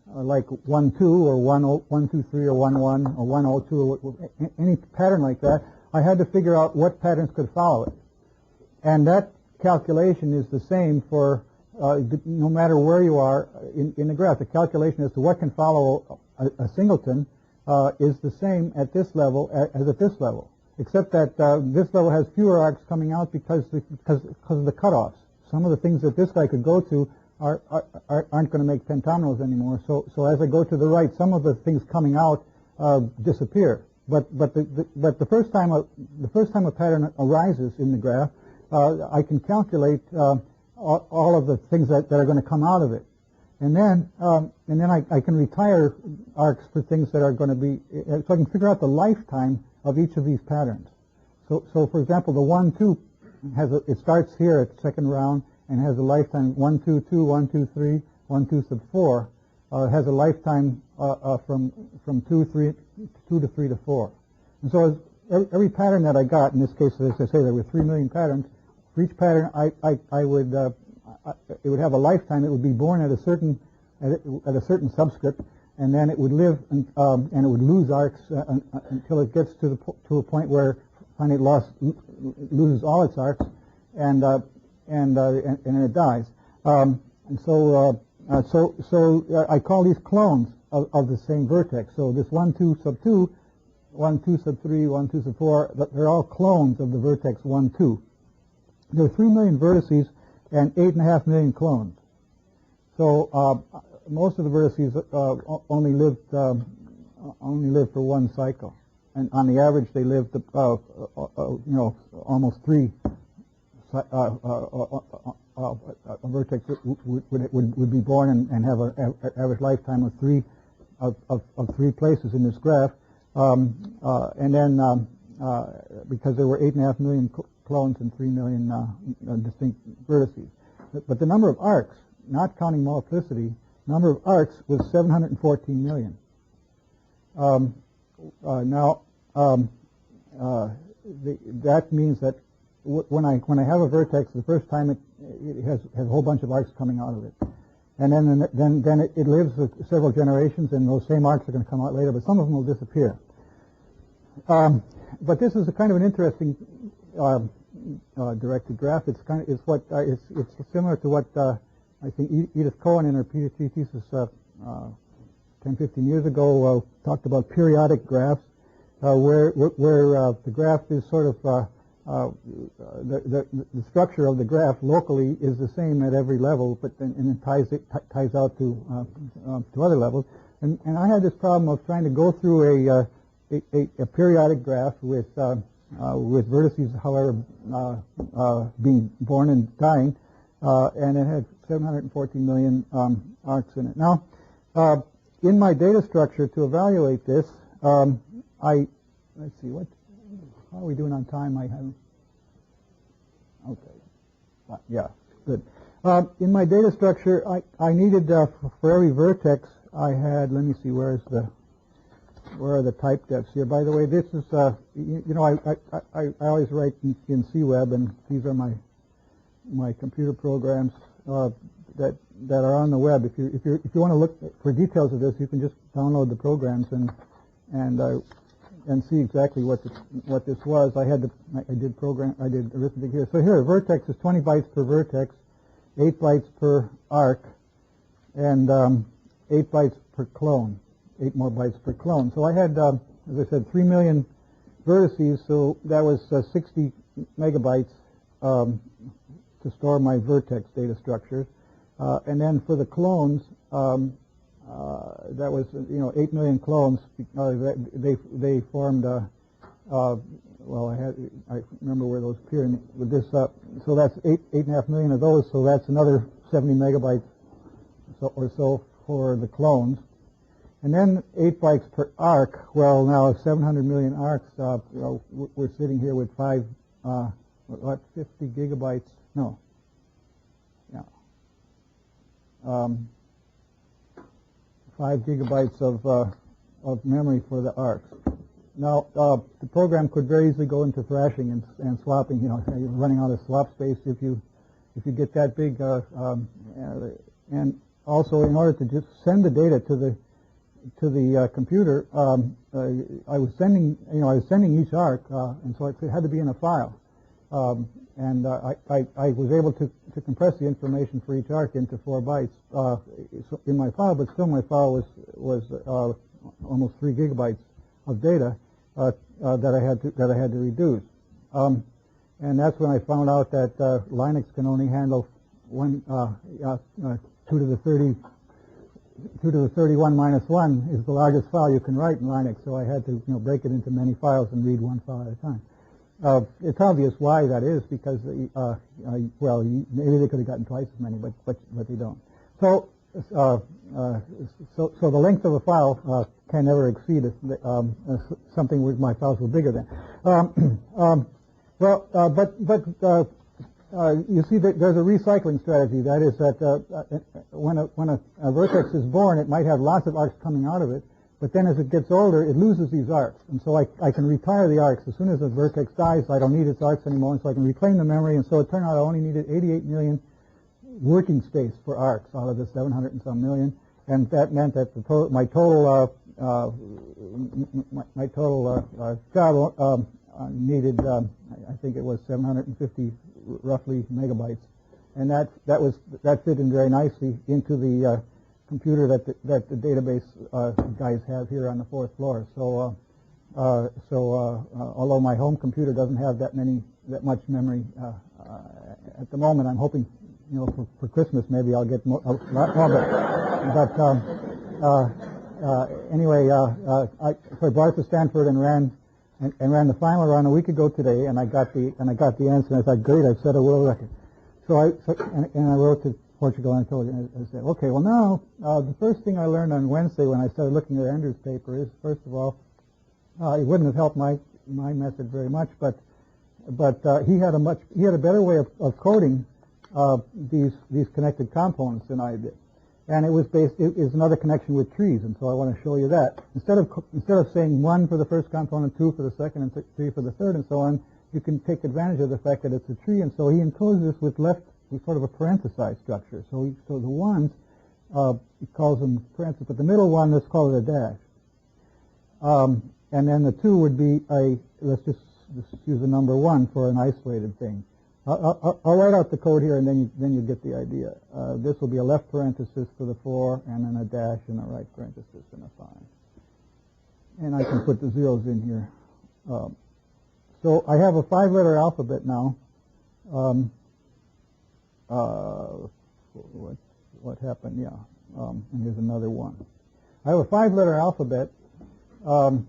like 1, 2, or 1, 2, 3, or 1, 1, or 1, 0, 2, or any pattern like that. I had to figure out what patterns could follow it, and that calculation is the same for no matter where you are in the graph. The calculation as to what can follow a singleton is the same at this level as at this level, except that this level has fewer arcs coming out because of the cutoffs. Some of the things that this guy could go to aren't going to make pentominoes anymore. So as I go to the right, some of the things coming out disappear. But the first time a pattern arises in the graph, I can calculate all of the things that are going to come out of it, and then I can retire arcs for things that are going to be. So I can figure out the lifetime of each of these patterns. So for example, the 1, 2 it starts here at second round and has a lifetime 1, 2, 2, 1, 2, 3, 1, 2 sub 4. Has a lifetime from 2 to 3 to 4. And so every pattern that I got, in this case, as I say, there were 3 million patterns. For each pattern, it would have a lifetime. It would be born at a certain subscript, and then it would live and it would lose arcs until it gets to a point where finally it loses all its arcs, and it dies. And so I call these clones of the same vertex. So this 1, 2 sub 2, 1, 2 sub 3, 1, 2 sub 4, they're all clones of the vertex 1, 2. There are 3 million vertices and 8.5 million clones. So most of the vertices only lived for one cycle, and on the average they lived almost 3. A vertex would be born and have an average lifetime of 3 places in this graph, and then because there were 8.5 million clones and 3 million distinct vertices. But the number of arcs, not counting multiplicity, number of arcs was 714 million. That means that when I have a vertex, the first time it has a whole bunch of arcs coming out of it, and then it lives for several generations, and those same arcs are going to come out later, but some of them will disappear. But this is a kind of an interesting directed graph. It's similar to what I think Edith Cohen in her PhD thesis 10-15 years ago talked about periodic graphs, where the graph is sort of the structure of the graph locally is the same at every level, but then ties out to other levels. And I had this problem of trying to go through a periodic graph with vertices, however, being born and dying, and it had 714 million arcs in it. Now, in my data structure to evaluate this, let's see, how are we doing on time? I haven't. Okay. Yeah, good. In my data structure, I needed for every vertex I had. Let me see. Where are the type depths here? By the way, this is I always write in CWeb, and these are my computer programs that are on the web. If you want to look for details of this, you can just download the programs and see exactly what this was. I did arithmetic here. So here, a vertex is 20 bytes per vertex, 8 bytes per arc, and 8 bytes per clone, 8 more bytes per clone. So I had, as I said, 3 million vertices, so that was 60 megabytes to store my vertex data structures. And then for the clones, that was 8 million clones. They formed well, I remember where those appear with this. So that's 8.5 million of those. So that's another 70 megabytes or so for the clones. And then 8 bytes per arc. Well, now 700 million arcs. We're sitting here with 50 gigabytes? No. Yeah. 5 gigabytes of memory for the arcs. Now, the program could very easily go into thrashing and swapping. You're running out of swap space if you get that big. And also, in order to just send the data to the computer, I was sending each arc, and so it had to be in a file. And I was able to compress the information for each arc into 4 bytes in my file, but still my file was almost 3 gigabytes of data that I had to reduce. And that's when I found out that Linux can only handle 2 to the 31 minus 1 is the largest file you can write in Linux. So I had to break it into many files and read one file at a time. It's obvious why that is, because well, maybe they could have gotten twice as many, but they don't. So so the length of a file can never exceed something where my files were bigger than. You see, there's a recycling strategy. That is that when a vertex is born, it might have lots of arcs coming out of it, but then as it gets older, it loses these arcs. And so I can retire the arcs. As soon as the vertex dies, I don't need its arcs anymore, and so I can reclaim the memory. And so it turned out I only needed 88 million working space for arcs out of the 700 and some million. And that meant that my total job needed, I think it was 750 roughly megabytes, and that fit in very nicely into the computer that the database guys have here on the 4th floor. So although my home computer doesn't have that much memory at the moment, I'm hoping for Christmas maybe I'll get a lot more. Anyway, so I brought it to Stanford and ran the final run a week ago today, and I got the answer. And I thought, great, I've set a world record. So I wrote to Portugal and I told you, I said, okay, well now the first thing I learned on Wednesday when I started looking at Andrew's paper is, first of all, it wouldn't have helped my method very much, but he had a better way of coding these connected components than I did. And it is another connection with trees, and so I want to show you that. Instead of saying 1 for the first component, 2 for the second, and 3 for the third, and so on, you can take advantage of the fact that it's a tree, and so he encodes this with sort of a parenthesized structure. So the ones, he calls them parentheses, but the middle one, let's call it a dash. And then the 2 would be let's just use the number 1 for an isolated thing. I'll write out the code here, and then you get the idea. This will be a left parenthesis for the 4, and then a dash and a right parenthesis and a 5. And I can put the zeros in here. So I have a 5-letter alphabet now. What happened? Yeah. And here's another 1. I have a 5-letter alphabet to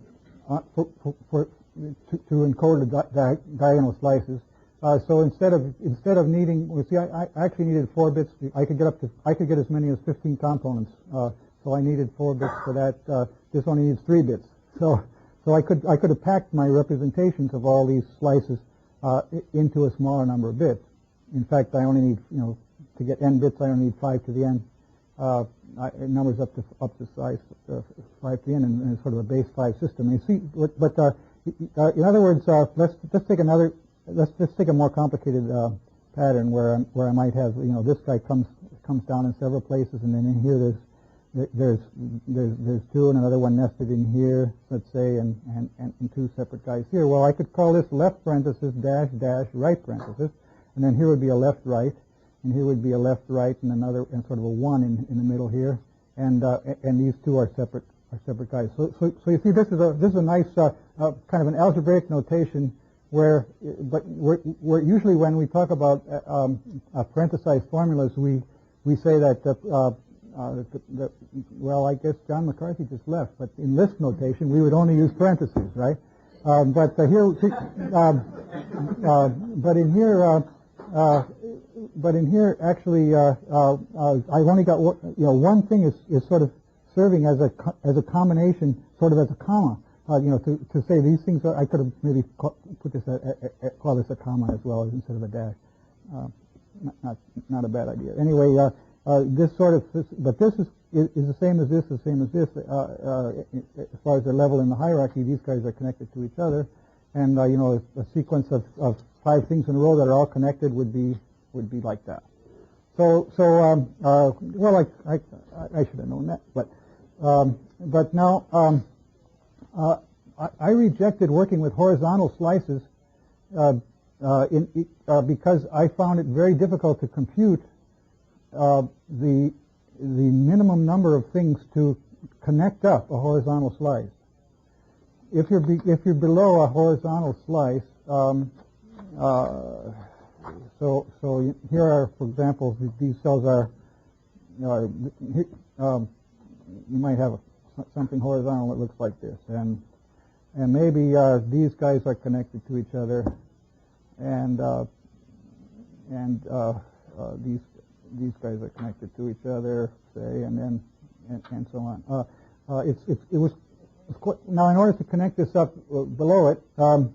encode the diagonal slices. So instead of needing, I actually needed 4 bits. I could get as many as 15 components. So I needed 4 bits for that. This only needs 3 bits. So I could have packed my representations of all these slices into a smaller number of bits. In fact, I only need, to get n bits, I only need 5 to the n. Numbers up to size 5 to the n, and it's sort of a base 5 system. And you see, but in other words, let's just take a more complicated pattern where I might have, this guy comes down in several places, and then in here there's 2 and another one nested in here, let's say, and 2 separate guys here. Well, I could call this left parenthesis dash dash right parenthesis, and then here would be a left right, and here would be a left right and another, and sort of a 1 in the middle here, and these 2 are separate guys. So you see, this is a nice kind of an algebraic notation. Where usually when we talk about parenthesized formulas, we say that well, I guess John McCarthy just left, but in Lisp notation we would only use parentheses, right? But in here, actually, I've only got one thing is sort of serving as a combination, sort of as a comma. To say these things are, I could have maybe put this call this a comma as well instead of a dash. Not a bad idea. Anyway, this sort of, but this is the same as this, as far as their level in the hierarchy. These guys are connected to each other, and a sequence of 5 things in a row that are all connected would be like that. Well, I should have known that, but now I rejected working with horizontal slices because I found it very difficult to compute the minimum number of things to connect up a horizontal slice. If you're below a horizontal slice, so here are, for example, these cells are. You might have something horizontal that looks like this, and maybe these guys are connected to each other, and these guys are connected to each other, say, and so on. Now, in order to connect this up below it, on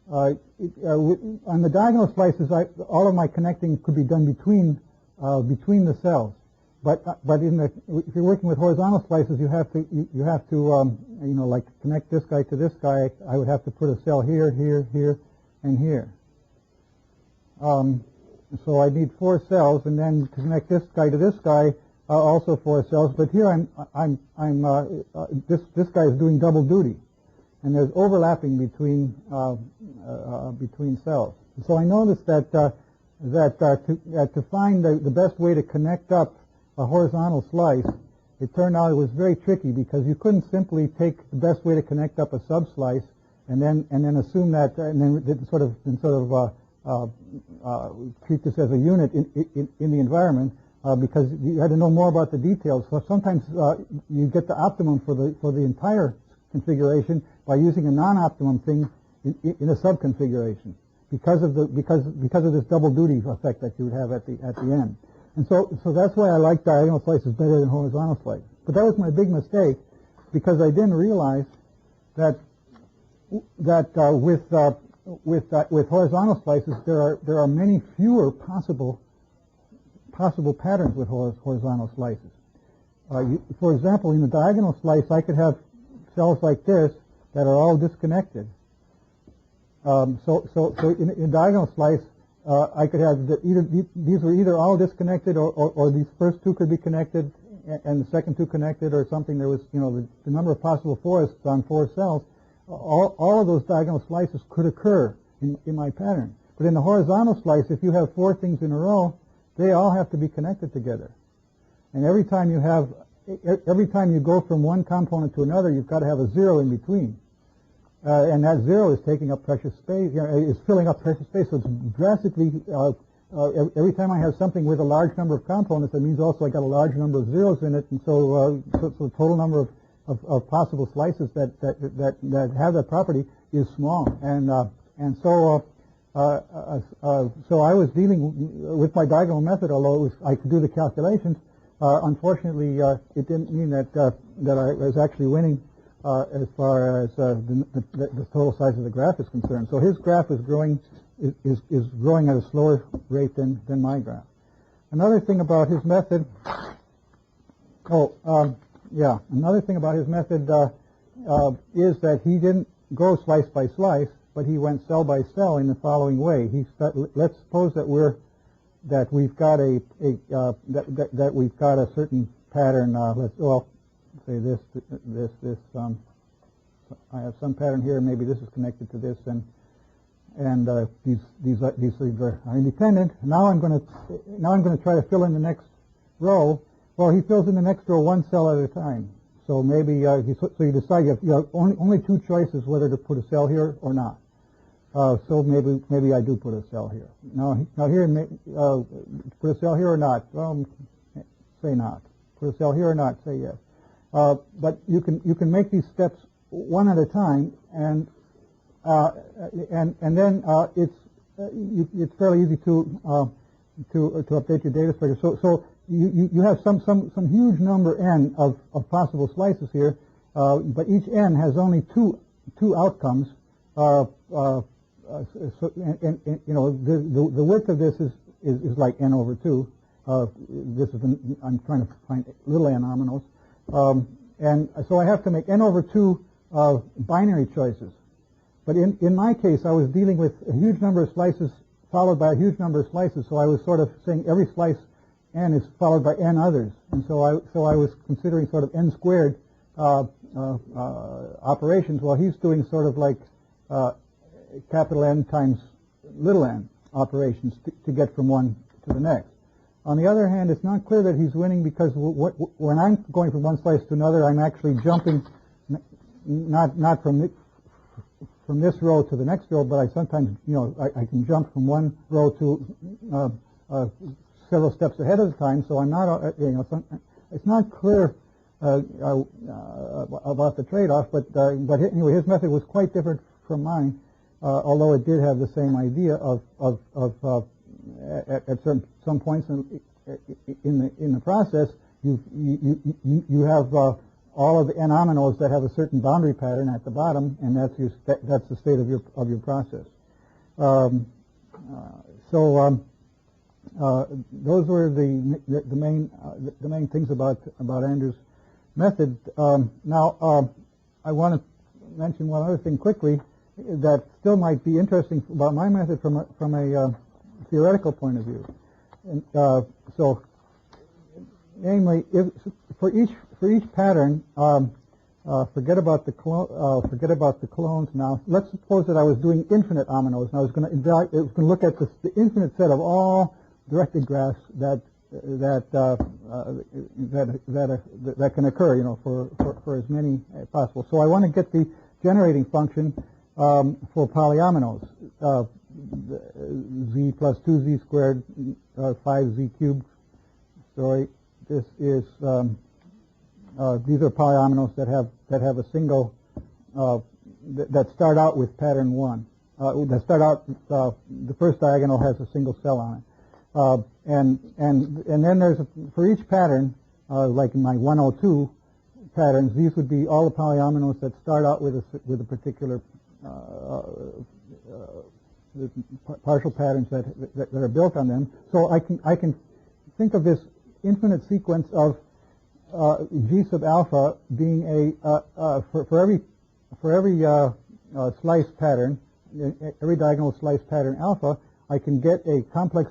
the diagonal slices, all of my connecting could be done between the cells. But if you're working with horizontal slices, you have to like connect this guy to this guy. I would have to put a cell here, here, here, and here. So I need 4 cells, and then to connect this guy to this guy, also 4 cells. But here this guy is doing double duty, and there's overlapping between cells. So I noticed that to find the best way to connect up a horizontal slice, it turned out it was very tricky because you couldn't simply take the best way to connect up a subslice and then assume that and then treat this as a unit in the environment because you had to know more about the details. So sometimes you get the optimum for the entire configuration by using a non-optimum thing in a subconfiguration because of this double duty effect that you would have at the end. And so that's why I like diagonal slices better than horizontal slices. But that was my big mistake because I didn't realize that with horizontal slices there are many fewer possible patterns with horizontal slices. For example, in the diagonal slice, I could have cells like this that are all disconnected. So in a diagonal slice, I could have these were either all disconnected or these first 2 could be connected and the second 2 connected or something. There was the number of possible forests on 4 cells. All of those diagonal slices could occur in my pattern. But in the horizontal slice, if you have 4 things in a row, they all have to be connected together. And every time you go from one component to another, you've got to have a 0 in between. And that 0 is taking up precious space, is filling up precious space. So it's drastically, every time I have something with a large number of components, that means also I got a large number of zeros in it, and so the total number of possible slices that have that property is small. So I was dealing with my diagonal method, although I could do the calculations. Unfortunately, it didn't mean that I was actually winning. As far as the total size of the graph is concerned. So his graph is growing at a slower rate than my graph. Another thing about his method, another thing about his method is that he didn't go slice by slice, but he went cell by cell in the following way. Let's suppose that we've got a certain pattern. Say this. I have some pattern here. Maybe this is connected to this, and these things are independent. Now I'm going to try to fill in the next row. Well, he fills in the next row 1 cell at a time. So maybe so you decide you have only 2 choices whether to put a cell here or not. So maybe I do put a cell here. Now here put a cell here or not? Well, say not. Put a cell here or not? Say yes. But you can make these steps one at a time, and and then it's fairly easy to update your data structure. So you have some huge number n of possible slices here, but each n has only two outcomes. So, you know, the width of this is like n over 2. This is I'm trying to find little n nominals, and so I have to make n over 2 binary choices. But in my case, I was dealing with a huge number of slices followed by a huge number of slices. So I was sort of saying every slice n is followed by n others, and so I was considering sort of n squared operations, while he's doing sort of like capital N times little n operations to get from one to the next. On the other hand, it's not clear that he's winning, because when I'm going from one slice to another, I'm actually jumping not from this row to the next row, but I sometimes, you know, I can jump from one row to several steps ahead of the time. So I'm not, you know, it's not clear about the trade-off. But anyway, his method was quite different from mine, although it did have the same idea of at some points in the process, you have all of the n ominoes that have a certain boundary pattern at the bottom, and that's the state of your process. Those were the main things about Andrew's method. Now I want to mention one other thing quickly that still might be interesting about my method from a theoretical point of view. And, so, namely, for each pattern, forget about the clones now. Let's suppose that I was doing infinite ominoes, and I was going to look at the infinite set of all directed graphs that can occur, you know, for as many as possible. So I want to get the generating function for polyominoes, z plus 2z squared, 5z cubed. Sorry, this is these are polyominoes that have a single that start out with pattern 1. That start out the first diagonal has a single cell on it, and then there's for each pattern, like in my 102 patterns, these would be all the polyominoes that start out with a particular partial patterns that are built on them. So I can think of this infinite sequence of G sub alpha being for every slice pattern, every diagonal slice pattern alpha, I can get a complex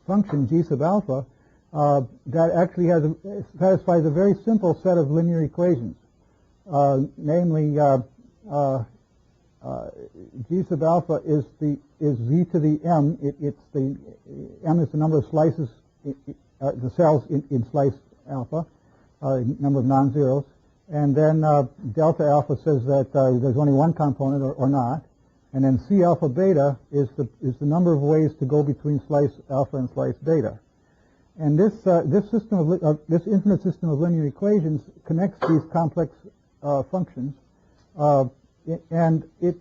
function G sub alpha that actually satisfies a very simple set of linear equations, namely G sub alpha is z to the m. It's the m is the number of slices, the cells in slice alpha, number of non-zeros, and then delta alpha says that there's only one component or not, and then C alpha beta is the number of ways to go between slice alpha and slice beta. And this system of this infinite system of linear equations connects these complex functions. And it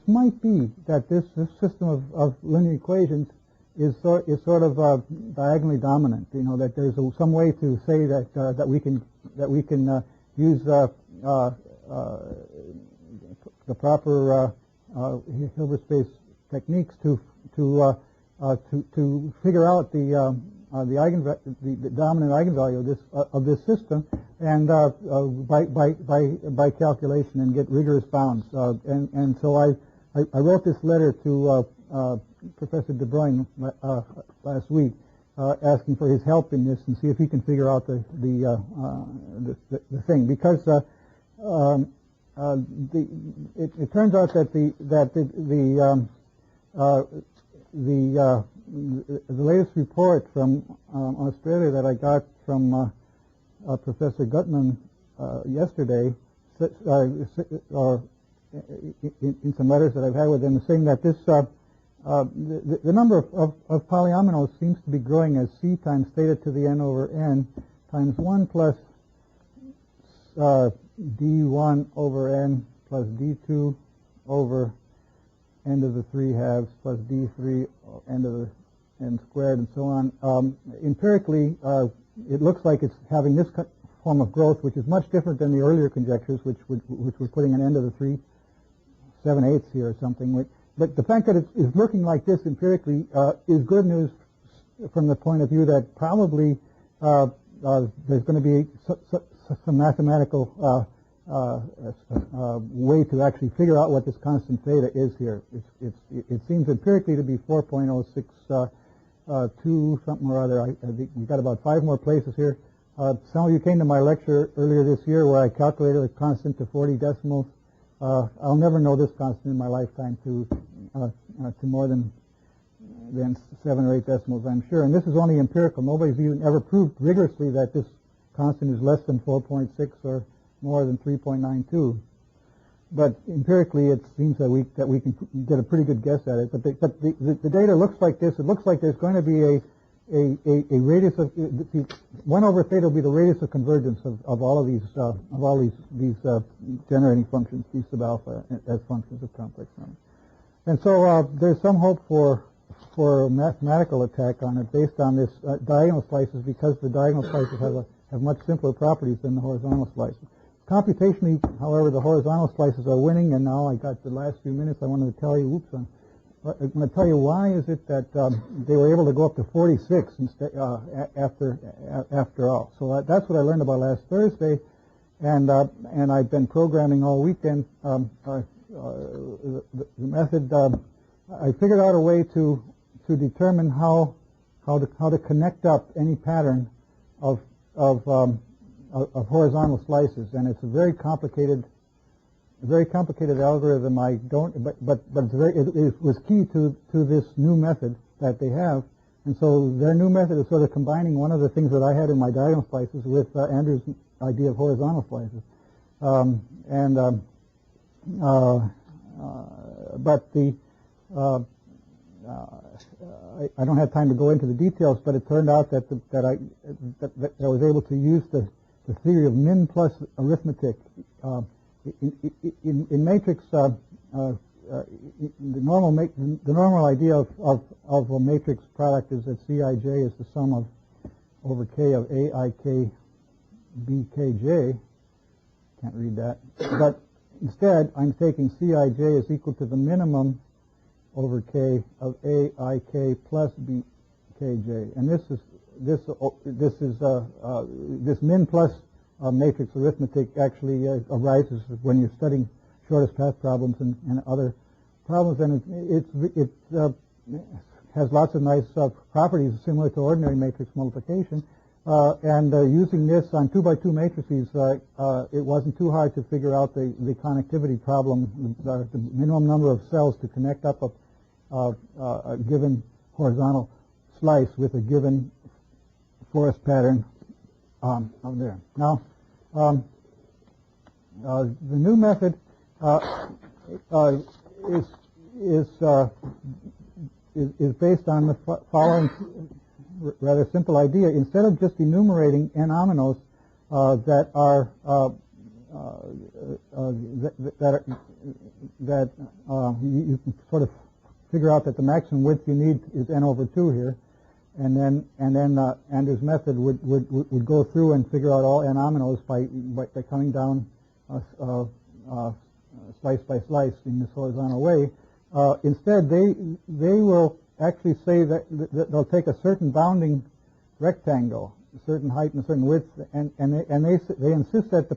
might be that this system of linear equations is sort of diagonally dominant. You know, that there's some way to say that we can use the proper Hilbert space techniques to figure out the dominant eigenvalue of this system, and by calculation, and get rigorous bounds. And so I wrote this letter to Professor De Bruyn last week, asking for his help in this and see if he can figure out the thing, because it turns out that the latest report from Australia that I got from Professor Gutman yesterday, or in some letters that I've had with him, saying that this the number of polyominoes seems to be growing as c times theta to the n over n times 1 plus d1 over n plus D2 over n to the 3 halves plus D3 n to the n squared and so on. Empirically, it looks like it's having this form of growth, which is much different than the earlier conjectures, which were putting an n to the 3 7/8 here or something. But the fact that it's looking like this empirically is good news from the point of view that probably there's going to be some mathematical way to actually figure out what this constant theta is here. It seems empirically to be 4.062 something or other. I think we've got about 5 more places here. Some of you came to my lecture earlier this year where I calculated a constant to 40 decimals. I'll never know this constant in my lifetime to more than 7 or 8 decimals, I'm sure. And this is only empirical. Nobody's even ever proved rigorously that this constant is less than 4.6 or more than 3.92. But empirically, it seems that we can get a pretty good guess at it. But the data looks like this. It looks like there's going to be a radius of 1 over theta will be the radius of convergence of all of these generating functions, d sub alpha, as functions of complex numbers. And so there's some hope for a mathematical attack on it based on this diagonal slices, because the diagonal slices have much simpler properties than the horizontal slices. Computationally, however, the horizontal slices are winning, and now I got the last few minutes. I wanted to tell you, I'm going to tell you why is it that they were able to go up to 46 instead, after all. So that's what I learned about last Thursday, and I've been programming all weekend. The method, I figured out a way to determine how to connect up any pattern of horizontal slices, and it's a very complicated algorithm. I don't, but it was key to this new method that they have, and so their new method is sort of combining one of the things that I had in my diagonal slices with Andrew's idea of horizontal slices, but the I don't have time to go into the details, but it turned out that I was able to use the theory of min plus arithmetic. In matrix, the normal idea of a matrix product is that Cij is the sum of over k of aik bkj. Can't read that, but instead I'm taking Cij is equal to the minimum over k of aik plus bkj, and this min plus matrix arithmetic actually arises when you're studying shortest path problems and other problems, and it has lots of nice properties similar to ordinary matrix multiplication. And using this on 2x2 matrices, it wasn't too hard to figure out the connectivity problem, the minimum number of cells to connect up a given horizontal slice with a given forest pattern out there. Now, the new method is based on the following rather simple idea. Instead of just enumerating n-ominoes that you can sort of figure out that the maximum width you need is n over 2 here, and then Andrew's method would go through and figure out all n-ominoes by coming down slice by slice in this horizontal way. Instead, they will actually say that they'll take a certain bounding rectangle, a certain height and a certain width, and they insist that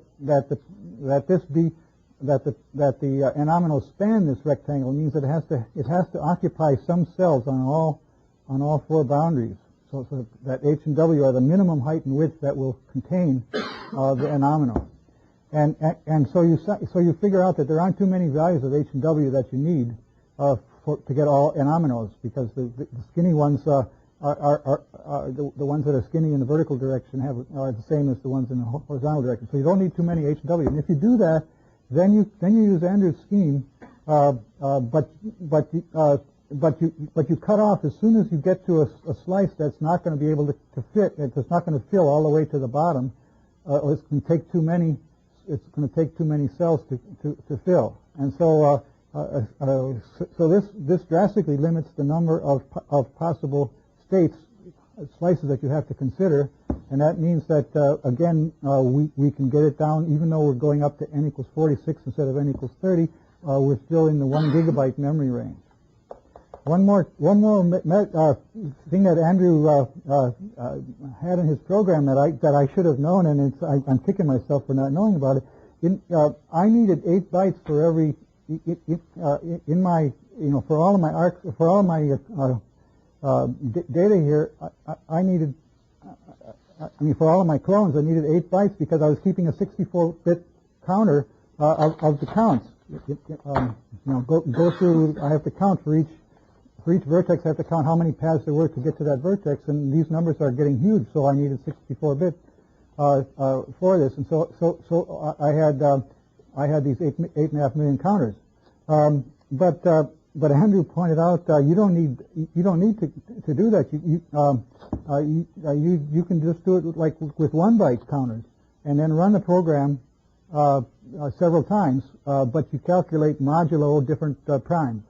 the n-omino span this rectangle means that it has to occupy some cells on all 4 boundaries, so that H and W are the minimum height and width that will contain the n-omino. And so you figure out that there aren't too many values of H and W that you need to get all n-ominoes, because the skinny ones are the ones that are skinny in the vertical direction are the same as the ones in the horizontal direction. So you don't need too many H and W. And if you do that, then you use Andrew's scheme, but you cut off as soon as you get to a slice that's not going to be able to fit. It's not going to fill all the way to the bottom, or it's going to take too many it's going to take too many cells to fill. And so this drastically limits the number of possible states, slices that you have to consider, and that means that again we can get it down, even though we're going up to n equals 46 instead of n equals 30. We're still in the 1 gigabyte memory range. One more thing that Andrew had in his program that I should have known, and I'm kicking myself for not knowing about it. I needed 8 bytes for every in my for all of my data here. I needed for all of my clones I needed 8 bytes because I was keeping a 64-bit counter of the counts. Go through. I have to count for each vertex. I have to count how many paths there were to get to that vertex, and these numbers are getting huge. So I needed 64-bit for this, and so I had these 8.5 million counters. But Andrew pointed out you don't need to do that. You can just do it like with 1 byte counters, and then run the program several times, but you calculate modulo different primes,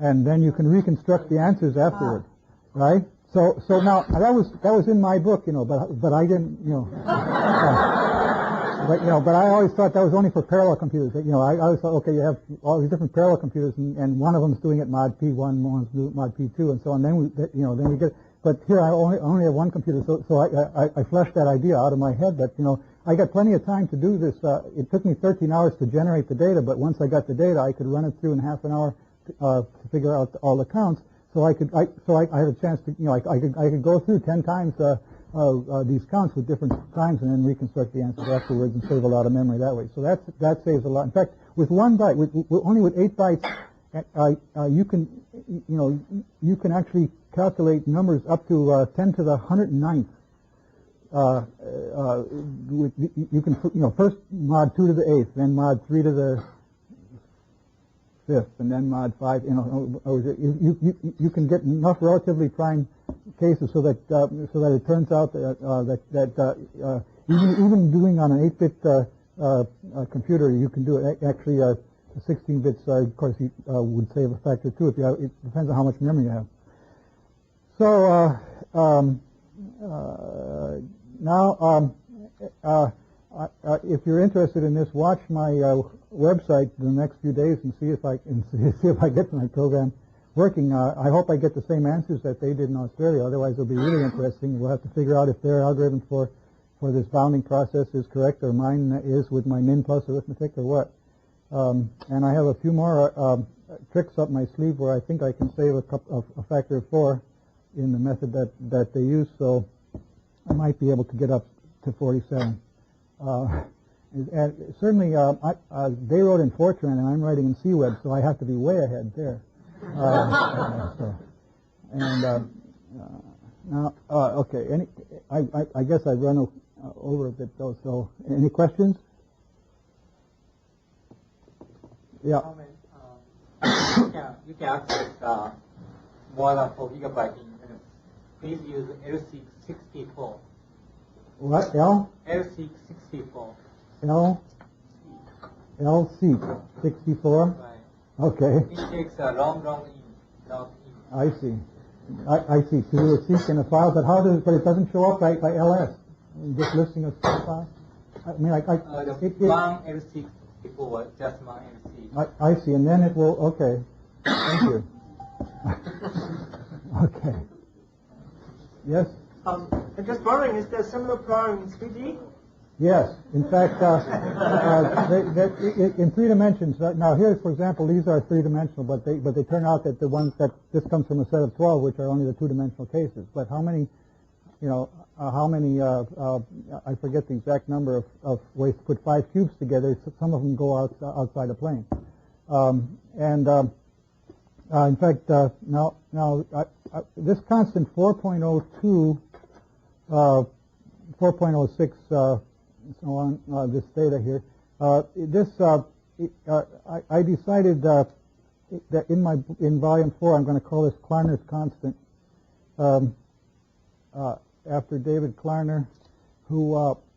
and then you can reconstruct the answers afterward, right? So now that was in my book, but I didn't, but I always thought that was only for parallel computers. I always thought, okay, you have all these different parallel computers, and one of them is doing it mod P1, one's doing it mod P2, and so on. Then we get. But here I only have one computer, so I flushed that idea out of my head that I got plenty of time to do this. It took me 13 hours to generate the data, but once I got the data, I could run it through in half an hour to figure out all the counts. So I had a chance to I could go through 10 times these counts with different times and then reconstruct the answers afterwards and save a lot of memory that way. So that saves a lot. In fact, with 1 byte, only with 8 bytes, you can actually calculate numbers up to 10 to the 109th. You can first mod 2 to the 8th, then mod 3 to the 5th, and then mod 5. You can get enough relatively prime cases so that it turns out that even doing on an 8-bit computer, you can do it actually 16 bits. Of course, you would save a factor too. It depends on how much memory you have. So now, if you're interested in this, watch my website the next few days and see if I get my program working. I hope I get the same answers that they did in Australia. Otherwise, it'll be really interesting. We'll have to figure out if their algorithm for this bounding process is correct or mine is with my min plus arithmetic or what. And I have a few more tricks up my sleeve where I think I can save a factor of 4 in the method that they use. So I might be able to get up to 47. And certainly, they wrote in Fortran, and I'm writing in C-Web, so I have to be way ahead there. Now, okay. I guess I've run over a bit though. So, any questions? Yeah. You can access more than 4 gigabytes in minutes. Please use L664. What? L? L664. L64? Right. Okay. It takes a long in. I see. I see. To do a seek in a file, but but it doesn't show up by LS. Just listing a file. I mean, one L664, just one L6. I see, and then it will. Okay. Thank you. Okay. Yes. I'm just wondering, is there a similar problem in 3D? Yes. In fact, in 3 dimensions. Now, here, for example, these are 3-dimensional, but they turn out that this comes from a set of 12, which are only the 2-dimensional cases. But how many? I forget the exact number of ways to put 5 cubes together. Some of them go outside a plane. In fact, now this constant 4.02, 4.06, so on, this theta here. I decided that in volume 4, I'm going to call this Klarner's constant. After David Klarner, who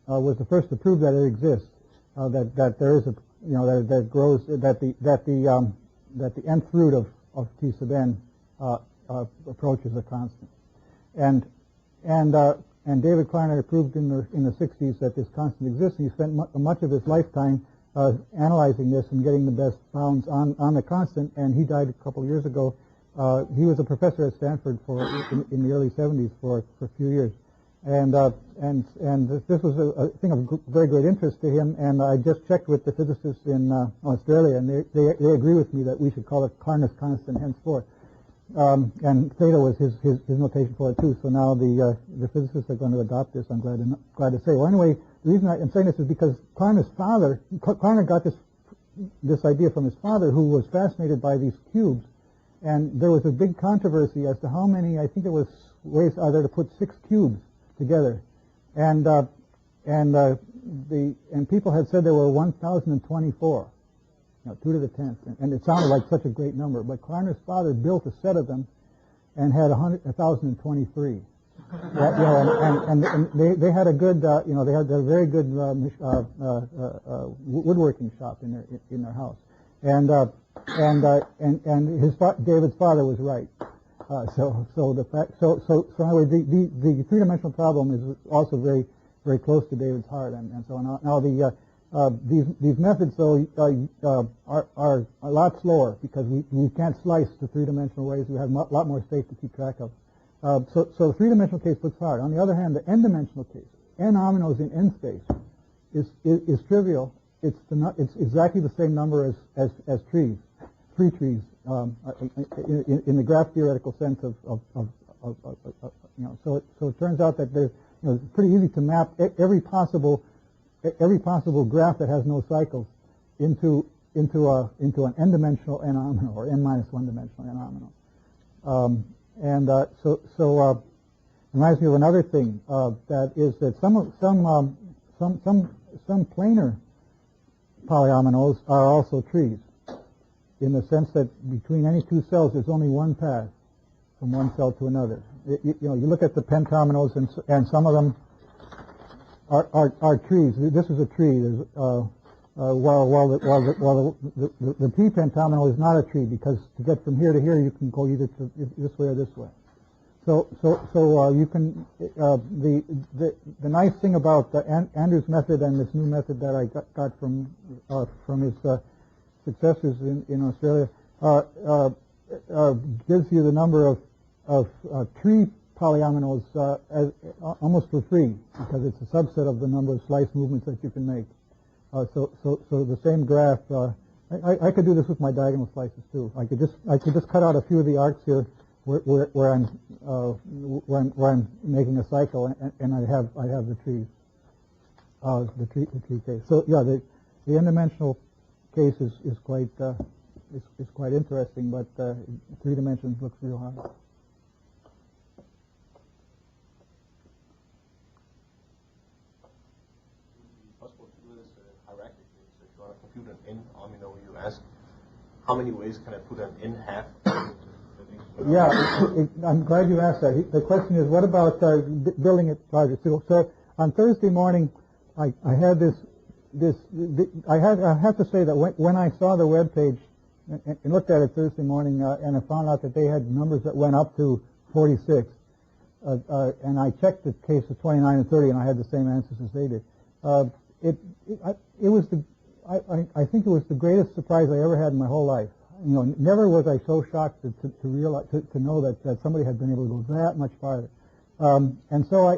was the first to prove that it exists. that there is a that grows that the nth root of T sub n approaches a constant, and David Klarner proved in the 60s that this constant exists, and he spent much of his lifetime analyzing this and getting the best bounds on the constant, and he died a couple of years ago. He was a professor at Stanford in the early 70s for a few years, and this was a thing of very great interest to him. And I just checked with the physicists in Australia, and they agree with me that we should call it Klarner's constant henceforth. And theta was his notation for it too. So now the physicists are going to adopt this. I'm glad to say. Well, anyway, the reason I'm saying this is because Klarner's father, Klarner got this idea from his father, who was fascinated by these cubes. And there was a big controversy as to how many, I think it was ways are there to put 6 cubes together. And people had said there were 1,024, 2 to the 10th. And it sounded like such a great number. But Klarner's father built a set of them and had 1,023. And they had a good, they had a very good woodworking shop in their house. And David's father was right. So anyway, the three-dimensional problem is also very, very close to David's heart, and so on. Now these methods though are a lot slower because we can't slice the three-dimensional ways. We have a lot more space to keep track of. So the three-dimensional case looks hard. On the other hand, the n-dimensional case, n-ominoes in n space, is trivial. It's exactly the same number as trees, 3 trees, in the graph theoretical sense of So it turns out that there's, it's pretty easy to map every possible graph that has no cycles into an n-dimensional n-omino or n-1 dimensional n-omino. So reminds me of another thing that is that some planar polyominoes are also trees, in the sense that between any 2 cells there's only one path from one cell to another. You look at the pentominoes, and some of them are trees. This is a tree. While the P pentomino is not a tree, because to get from here to here you can go either this way or this way. So you can the nice thing about Andrew's method and this new method that I got from his successors in Australia gives you the number of tree polyominoes almost for free, because it's a subset of the number of slice movements that you can make. So the same graph. I could do this with my diagonal slices too. I could just cut out a few of the arcs here where I'm making a cycle, and I have the trees, the tree case. So yeah, the n-dimensional case is quite interesting, but 3 dimensions looks real hard. Possible to do this hierarchically. So if you want to compute an n-omino, you ask how many ways can I put an n-half? Yeah, I'm glad you asked that. The question is, what about building it larger? So on Thursday morning, I had I have to say that when I saw the web page and looked at it Thursday morning, and I found out that they had numbers that went up to 46, and I checked the case of 29 and 30, and I had the same answers as they did. I think it was the greatest surprise I ever had in my whole life. Never was I so shocked to realize to know that somebody had been able to go that much farther. And so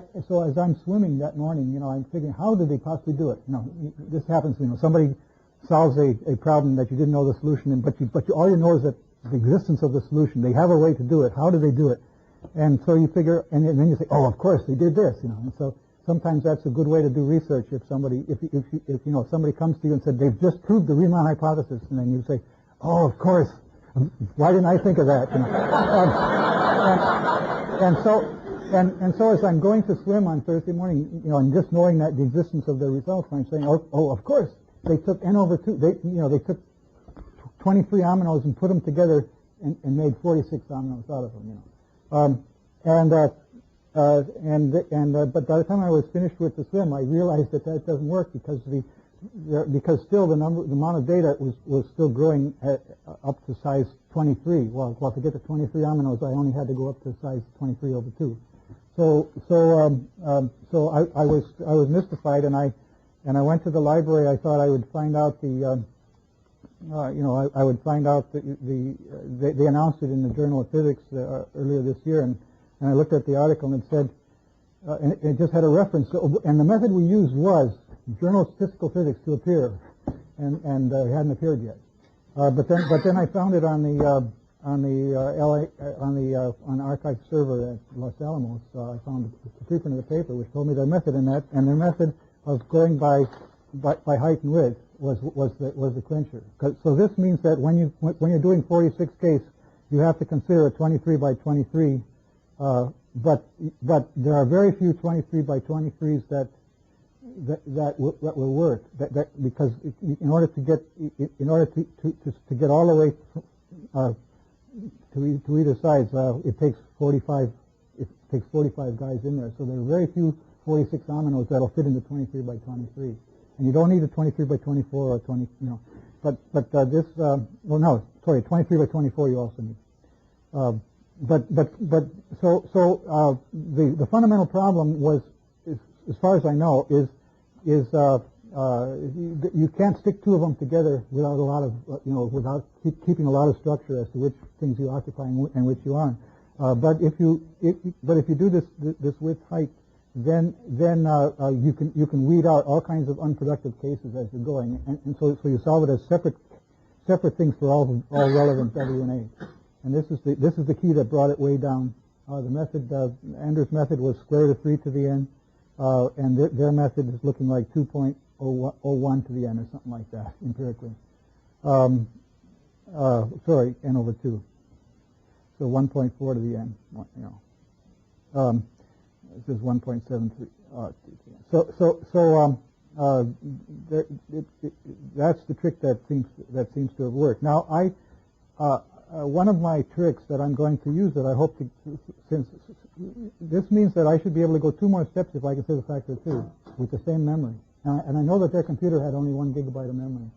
as I'm swimming that morning, I'm thinking, how did they possibly do it? This happens. Somebody solves a problem that you didn't know the solution in, but all you know is that the existence of the solution. They have a way to do it. How do they do it? And so you figure, and then you say, oh, of course they did this. And so sometimes that's a good way to do research. If somebody comes to you and said they've just proved the Riemann hypothesis, and then you say, oh, of course. Why didn't I think of that? And so as I'm going to swim on Thursday morning, and just knowing that the existence of the results, I'm saying, oh, of course, they took n over 2. They took 23 ominoes and put them together and made 46 ominoes out of them. But by the time I was finished with the swim, I realized that doesn't work, because the because still the amount of data was still growing up to size 23. Well, to get to 23 aminos, I only had to go up to size 23/2. So I was mystified, and I went to the library. I thought I would find out I would find out they announced it in the Journal of Physics earlier this year, and I looked at the article, and it said, and it just had a reference, and the method we used was Journal of Statistical Physics to appear, and it hadn't appeared yet. But then I found it on the archive server at Los Alamos. I found a preprint of the paper which told me their method in that, and their method of going by height and width was the clincher. So this means that when you're doing 46 case, you have to consider a 23 by 23. But there are very few 23 by 23s that will work. Because in order to get all the way to either side, it takes 45 guys in there. So there are very few 46 aminos that'll fit into 23 by 23, and you don't need a 23 by 24 or 20. But this 23 by 24 you also need. The fundamental problem was, as far as I know, is you can't stick two of them together without a lot of without keeping a lot of structure as to which things you occupy and which you aren't. But if you do this width height, then you can weed out all kinds of unproductive cases as you're going, and so you solve it as separate things for all relevant W and A. And this is the key that brought it way down. The method, Andrew's method, was square root of 3 to the n, and their method is looking like 2.01 to the n or something like that empirically. Sorry, n over 2. So 1.4 to the n. This is 1.73. That's the trick that seems to have worked. Now one of my tricks that I'm going to use, that I hope to, since this means that I should be able to go 2 more steps if I consider the factor of 2 with the same memory. And I know that their computer had only 1 gigabyte of memory.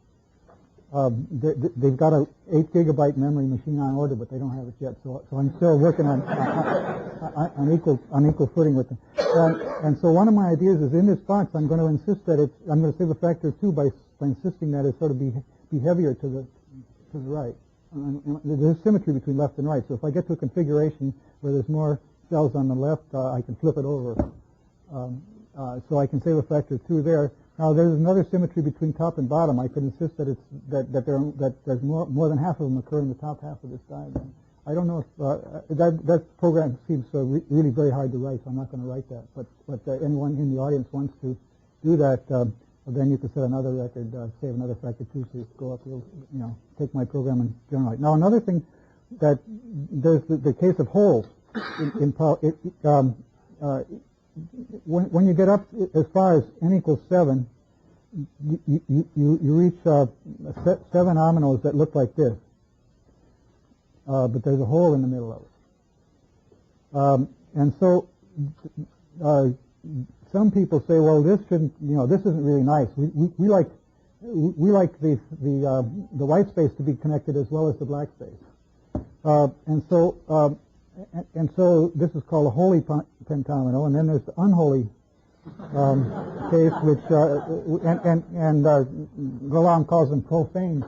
They've got a 8 gigabyte memory machine on order, but they don't have it yet. So I'm still working on equal footing with them. And so one of my ideas is, in this box, I'm going to insist that I'm going to save a factor of 2 by insisting that it sort of be heavier to the right. There's symmetry between left and right. So if I get to a configuration where there's more cells on the left, I can flip it over. So I can save a factor of 2 there. Now there's another symmetry between top and bottom. I could insist that there's more than half of them occur in the top half of this diagram. I don't know if that program seems really very hard to write, so I'm not going to write that. But anyone in the audience wants to do that, then you can set another record, save another factor 2, so you go up, take my program and generate. Now another thing, that there's the case of holes when you get up as far as n equals 7, you reach 7 aminos that look like this, but there's a hole in the middle of it. And so some people say, well, this shouldn't, this isn't really nice. We like the white space to be connected as well as the black space. And so this is called a holy pentamino, and then there's the unholy case, which Golomb calls them profane.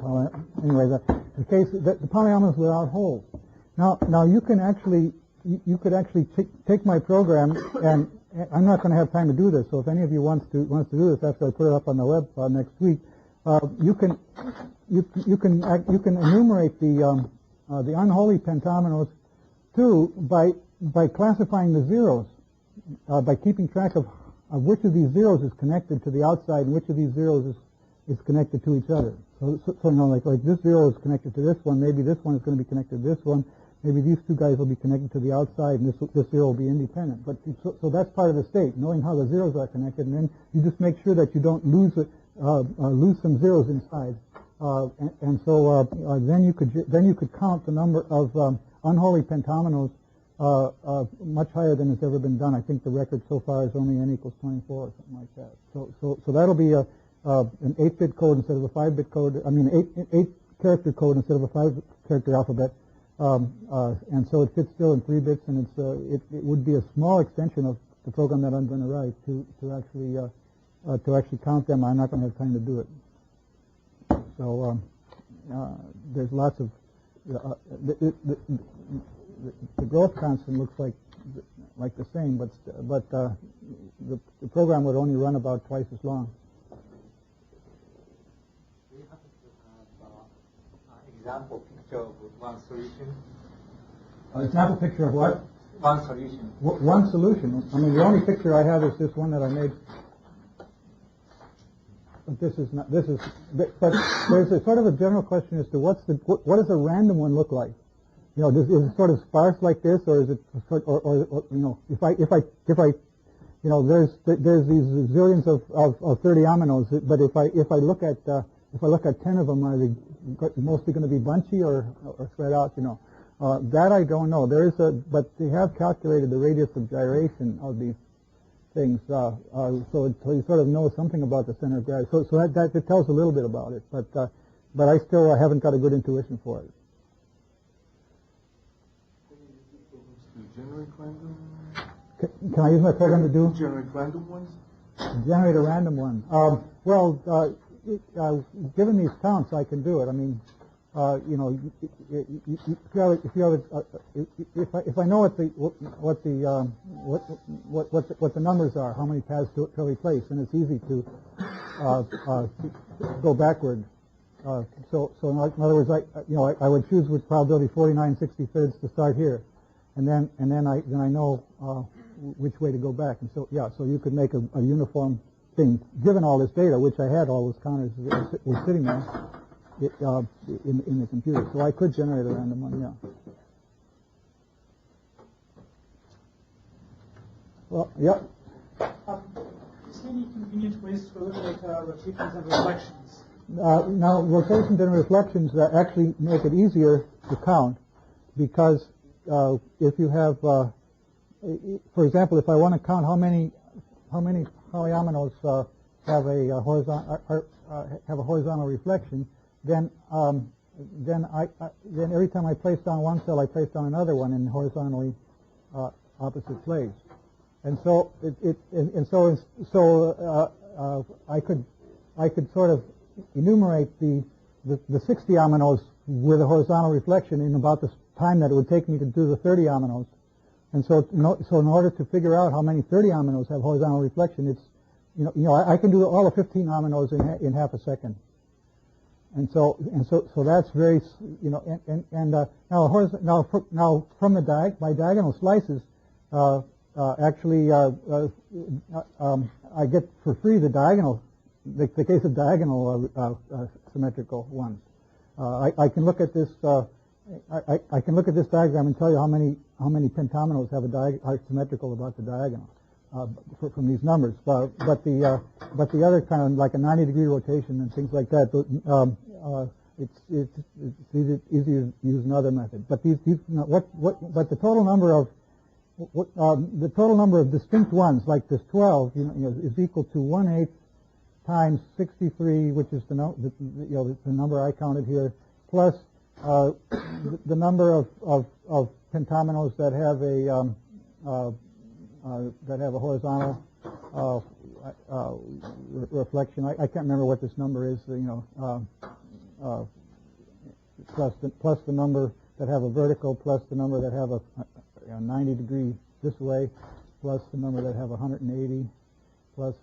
Anyway, the case, the polyominoes without holes. Now you could actually take my program, and I'm not going to have time to do this. So if any of you wants to do this after I put it up on the web next week, you can enumerate the unholy pentaminoes too by classifying the zeros, by keeping track of which of these zeros is connected to the outside and which of these zeros is connected to each other. So like this zero is connected to this one, maybe this one is going to be connected to this one, maybe these 2 guys will be connected to the outside, and this zero will be independent. But so that's part of the state, knowing how the zeros are connected, and then you just make sure that you don't lose some zeros inside. Then you could count the number of unholy pentaminoes much higher than has ever been done. I think the record so far is only n equals 24 or something like that. So that'll be an 8-bit code instead of a 5-bit code. I mean, 8-character code instead of a 5-character alphabet. And so it fits still in 3 bits, and it would be a small extension of the program that I'm going to write to actually count them. I'm not going to have time to do it. So there's lots of the growth constant looks like the same, but the program would only run about twice as long. Do you happen to have an example picture of one solution? Example picture of what? One solution. One solution. I mean, the only picture I have is this one that I made. But this is not. But there's a sort of a general question as to what does a random one look like? You know, is it sort of sparse like this, or is it, or you know, if I, you know, there's these zillions of 30 aminos, but if I look at 10 of them, are they mostly going to be bunchy or spread out? You know, that I don't know. But they have calculated the radius of gyration of these things, so you sort of know something about the center of gravity. So that it tells a little bit about it, but I still haven't got a good intuition for it. Generate random? Can I use my program to do? Generate random ones? Generate a random one. Given these counts, I can do it. I mean, you know, if I know what the numbers are, how many paths to replace, then it's easy to go backward. So in other words, I would choose with probability 49/63 to start here, and then I know which way to go back. And so you could make a uniform thing given all this data, which I had all those counters were sitting there in the computer. So I could generate a random one. Yeah. Well, yeah. Is there any convenient ways to eliminate rotations and reflections? Now, rotations and reflections actually make it easier to count, because if you have, for example, if I want to count how many polyominoes have a horizontal reflection, then every time I place down one cell, I place down another one in horizontally opposite plays, and so I could sort of enumerate the 60 aminos with a horizontal reflection in about the time that it would take me to do the 30 aminos. And so in order to figure out how many 30 aminos have horizontal reflection, it's I can do all the 15 aminos in half a second. And so that's very now from the by diagonal slices, actually I get for free the diagonal. The case of diagonal symmetrical ones. I can look at this. I can look at this diagram and tell you how many pentominoes are symmetrical about the diagonal from these numbers. But the other kind of like a 90-degree rotation and things like that, it's easier to use another method. But but the total number of distinct ones, like this 12, is equal to 1/8 times 63, which is the number I counted here, plus the number of pentominoes that have a horizontal reflection. I can't remember what this number is. Plus the number that have a vertical, plus the number that have a 90 degree this way, plus the number that have 180, plus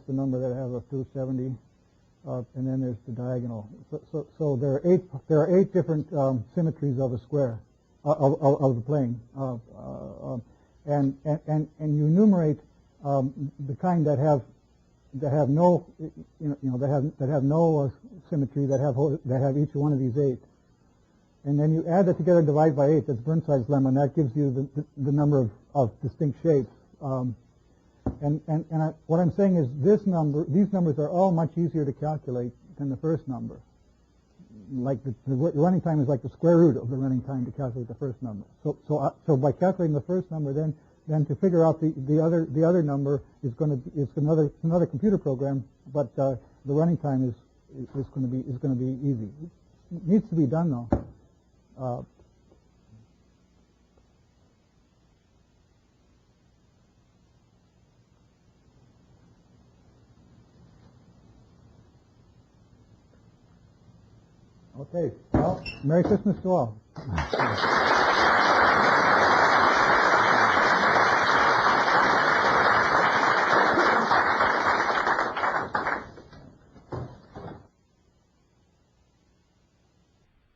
the number that have a 270, and then there's the diagonal. So there are eight different symmetries of a square of the plane, and you enumerate the kind that have no symmetry, that have each one of these 8, and then you add that together, divide by 8. That's Burnside's lemma, and that gives you the number of distinct shapes. What I'm saying is these numbers are all much easier to calculate than the first number. Like the running time is like the square root of the running time to calculate the first number. So by calculating the first number, then to figure out the other number is another computer program, but the running time is going to be easy. It needs to be done though. Okay. Well, Merry Christmas to all.